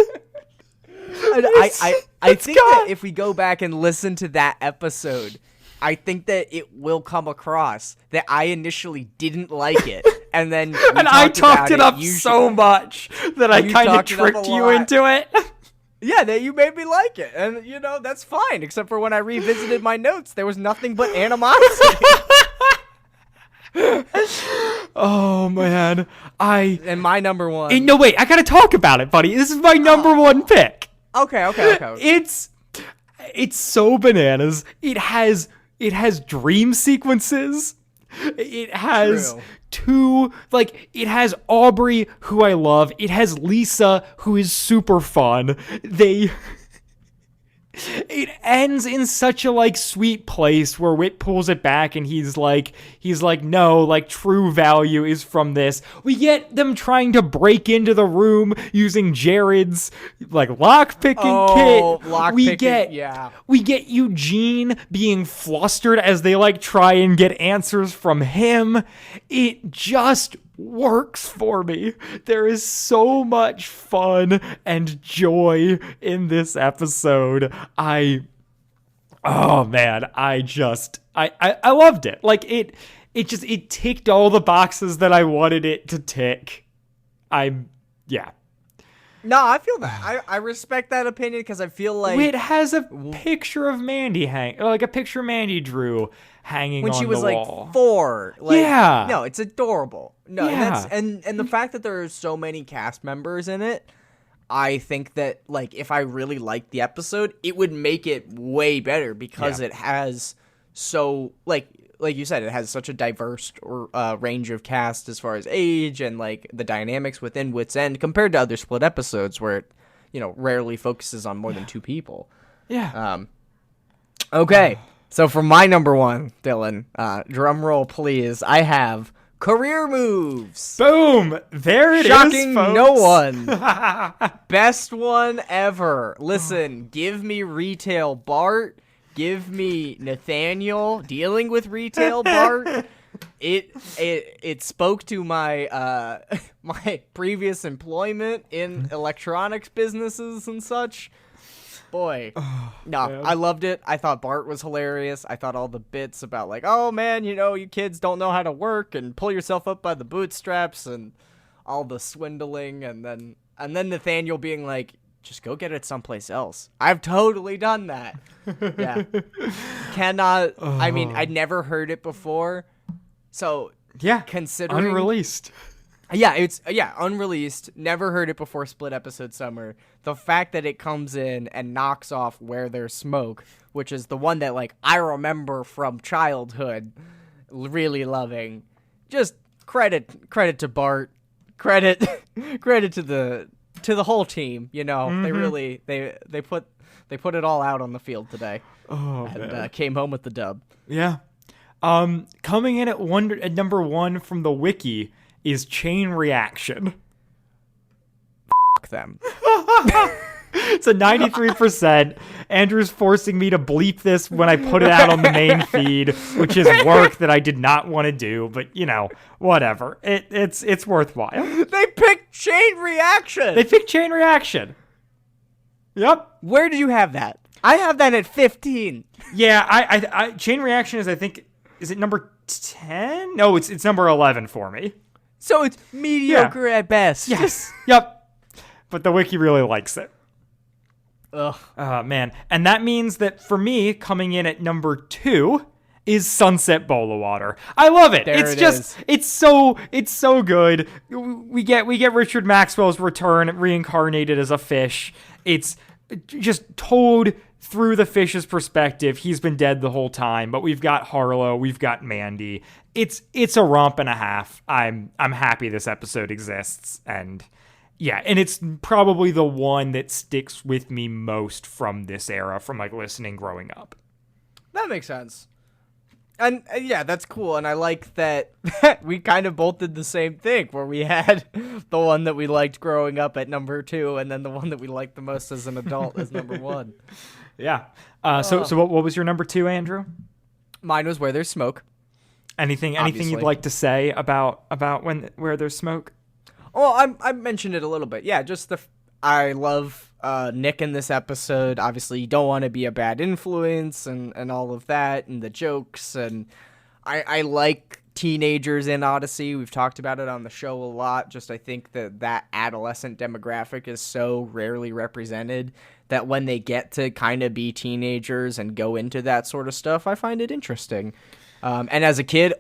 I think that if we go back and listen to that episode, I think that it will come across that I initially didn't like it. And then I talked it up so much that I kind of tricked you into it. Yeah, that you made me like it. And, that's fine. Except for when I revisited my notes, there was nothing but animosity. Oh, man. And my number 1. No, wait. I got to talk about it, buddy. This is my number 1 pick. Okay. It's so bananas. It has dream sequences. It has it has Aubrey, who I love. It has Lisa, who is super fun. It ends in such a sweet place where Whit pulls it back and he's like, no, true value is from this. We get them trying to break into the room using Jared's lockpicking kit. We get Eugene being flustered as they try and get answers from him. It just works for me. There is so much fun and joy in this episode. I loved it. It ticked all the boxes that I wanted it to tick. No, I feel that. I respect that opinion because I feel like it has a picture of Mandy a picture Mandy drew hanging when on she was the wall. 4. No, it's adorable. No, yeah. and the fact that there are so many cast members in it, I think that if I really liked the episode, it would make it way better because it has so like you said, it has such a diverse range of cast as far as age and the dynamics within Wit's End compared to other Split episodes where it rarely focuses on more than 2 people. Yeah. Okay. So for my number 1, Dylan, drum roll please, I have Career Moves. Boom! There it Shocking is, folks. No one. Best one ever. Listen, give me Retail Bart. Give me Nathaniel dealing with Retail Bart. It spoke to my my previous employment in electronics businesses and such. Boy, no, I loved it. I thought Bart was hilarious. I thought all the bits about oh man, you kids don't know how to work and pull yourself up by the bootstraps and all the swindling, and then Nathaniel being just go get it someplace else. I've totally done that. Yeah, cannot. I mean, I'd never heard it before, so considering unreleased. Yeah, it's unreleased. Never heard it before Split Episode Summer. The fact that it comes in and knocks off Where There's Smoke, which is the one that I remember from childhood really loving. Just credit to Bart. Credit to the whole team, They really they put it all out on the field today. And came home with the dub. Yeah. Coming in at number 1 from the wiki is Chain Reaction. F*** them. It's a 93%. Andrew's forcing me to bleep this when I put it out on the main feed, which is work that I did not want to do, but whatever. It's worthwhile. They picked Chain Reaction. Yep. Where did you have that? I have that at 15. Yeah, I Chain Reaction is, I think, is it number 10? No, it's number 11 for me. So it's mediocre at best. Yes. Yep. But the wiki really likes it. Ugh. Man. And that means that for me, coming in at number 2 is Sunset Bowl of Water. I love it. It's so good. We get Richard Maxwell's return reincarnated as a fish. It's just told through the fish's perspective. He's been dead the whole time, but we've got Harlow, we've got Mandy. It's a romp and a half. I'm happy this episode exists, and yeah, and it's probably the one that sticks with me most from this era, from like listening growing up. That makes sense. And yeah, that's cool. And I like that we kind of both did the same thing, where we had the one that we liked growing up at number 2, and then the one that we liked the most as an adult as number 1. Yeah. So what was your number 2, Andrew? Mine was Where There's Smoke. Anything you'd like to say about Where There's Smoke? Oh, I mentioned it a little bit. Yeah, just I love Nick in this episode. Obviously, you don't want to be a bad influence and all of that, and the jokes. And I like teenagers in Odyssey. We've talked about it on the show a lot. Just I think that adolescent demographic is so rarely represented that when they get to kind of be teenagers and go into that sort of stuff, I find it interesting. And as a kid,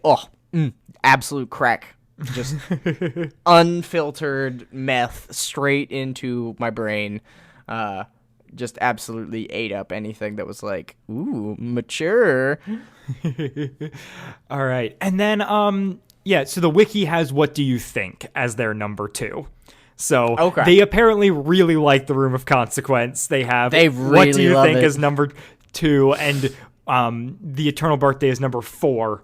absolute crack. Just unfiltered meth straight into my brain. Just absolutely ate up anything that was like, ooh, mature. All right. And then, so the wiki has What Do You Think as their number 2. So they apparently really like the Room of Consequence. They really What Do You Think as number 2, and The Eternal Birthday is number 4.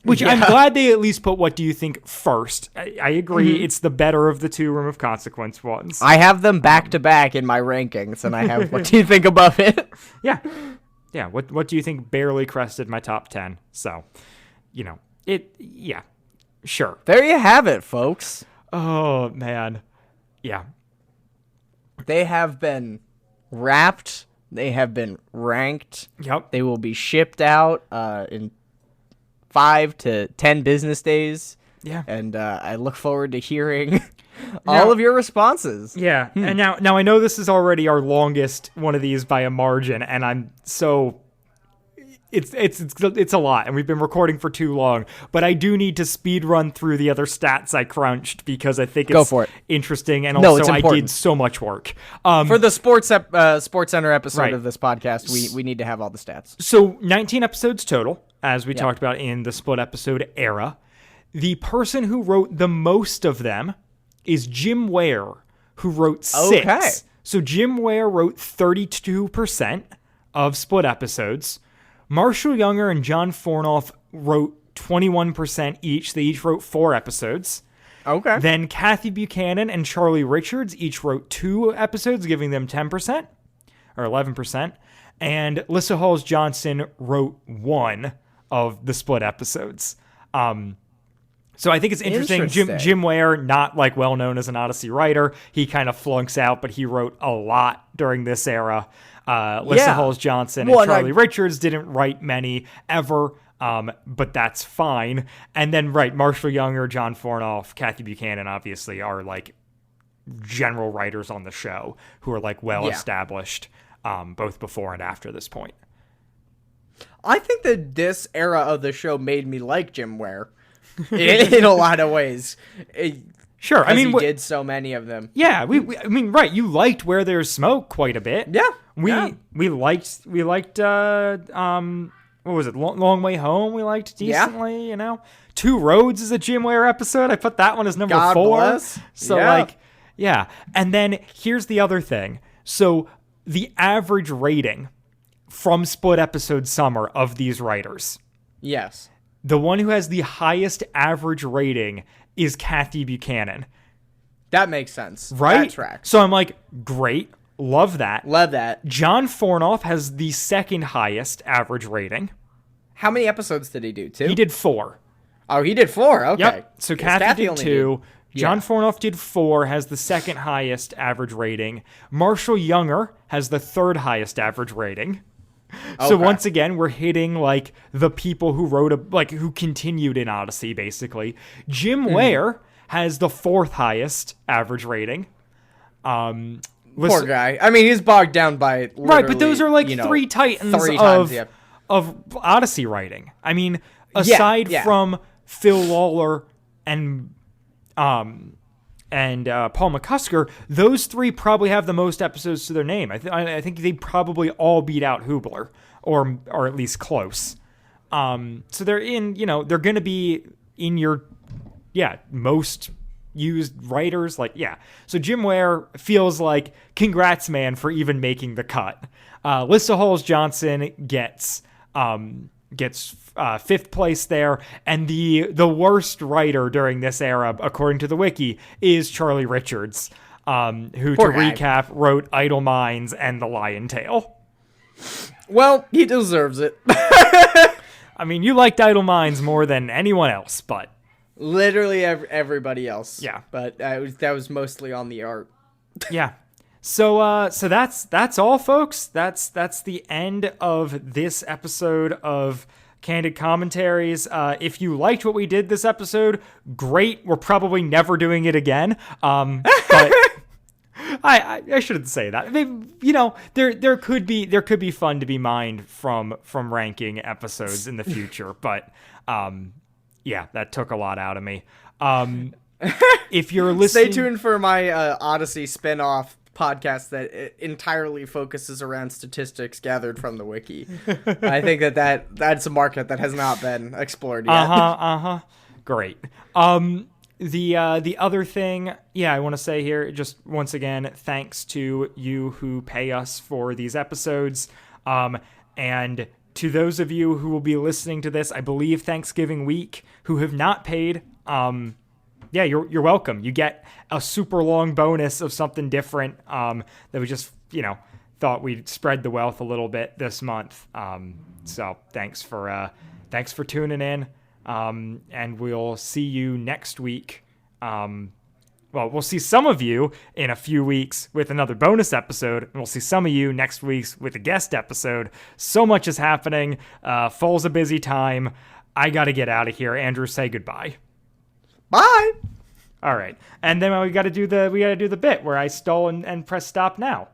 Which I'm glad they at least put What Do You Think first. I agree. It's the better of the 2 Room of Consequence ones. I have them back to back in my rankings, and I have What Do You Think above it. Yeah. What Do You Think barely crested my top 10. So, sure. There you have it, folks. Oh, man. Yeah. They have been wrapped. They have been ranked. Yep. They will be shipped out in 5 to 10 business days. Yeah. And I look forward to hearing all of your responses. Yeah. And now I know this is already our longest one of these by a margin, and I'm so it's a lot, and we've been recording for too long, but I do need to speed run through the other stats I crunched because I think it's interesting, and also I did so much work. For the Sports Center episode of this podcast, we need to have all the stats. So 19 episodes total, as we talked about in the split episode era. The person who wrote the most of them is Jim Ware, who wrote 6. Okay. So Jim Ware wrote 32% of split episodes. Marshall Younger and John Fornoff wrote 21% each. They each wrote 4 episodes. Okay. Then Kathy Buchanan and Charlie Richards each wrote 2 episodes, giving them 10% or 11%. And Lissa Halls Johnson wrote 1 of the split episodes. So I think it's interesting. Jim Ware, not like well known as an Odyssey writer. He kind of flunks out, but he wrote a lot during this era. Lissa Halls Johnson and Charlie Richards didn't write many ever, but that's fine. And then, Marshall Younger, John Fornoff, Kathy Buchanan, obviously, are like general writers on the show who are like well established, both before and after this point. I think that this era of the show made me like Jim Ware in a lot of ways. Sure, I mean, he did so many of them. Yeah, you liked Where There's Smoke quite a bit. Yeah, we liked what was it? Long Way Home. We liked decently. Two Roads is a Jim Ware episode. I put that one as number 4. Bless. So and then here's the other thing. So the average rating from split episode summer of these writers. Yes. The one who has the highest average rating is Kathy Buchanan. That makes sense. Right? That tracks. So I'm like, great. Love that. Love that. John Fornoff has the second highest average rating. How many episodes did he do? 2? He did 4. Oh, he did 4. Okay. Yep. So Kathy did only 2. John Yeah. Fornoff did 4, has the second highest average rating. Marshall Younger has the third highest average rating. So Okay. once again, we're hitting like the people who who continued in Odyssey, basically. Jim Ware has the fourth highest average rating. Poor guy. I mean, he's bogged down by Right, but those are like three titans of yeah. Odyssey writing. I mean, aside yeah. from Phil Lawler and Paul McCusker, those three probably have the most episodes to their name. I think they probably all beat out Hubler, or at least close. So they're in, they're going to be in your, most used writers. So Jim Ware feels like, congrats, man, for even making the cut. Lissa Halls Johnson gets fifth place there, and the worst writer during this era, according to the wiki, is Charlie Richards, who, Poor to guy. recap, wrote Idle Minds and The Lion Tail. Well, he deserves it. I mean, you liked Idle Minds more than anyone else, but Literally everybody else. Yeah. But that was mostly on the art. yeah. So that's all, folks. That's the end of this episode of Candid Commentaries. If you liked what we did this episode, great. We're probably never doing it again. But I shouldn't say that. There could be fun to be mined from ranking episodes in the future, but that took a lot out of me. If you're listening, Stay tuned for my Odyssey spin-off podcast that entirely focuses around statistics gathered from the wiki. I think that's a market that has not been explored yet. Great. The other thing, I want to say here, just once again, thanks to you who pay us for these episodes, and to those of you who will be listening to this, I believe Thanksgiving week, who have not paid, you're welcome. You get a super long bonus of something different that we just, thought we'd spread the wealth a little bit this month. So thanks for tuning in. And we'll see you next week. We'll see some of you in a few weeks with another bonus episode, and we'll see some of you next week with a guest episode. So much is happening. Fall's a busy time. I got to get out of here. Andrew, say goodbye. Bye. All right. And then we got to do the bit where I stole and press stop now.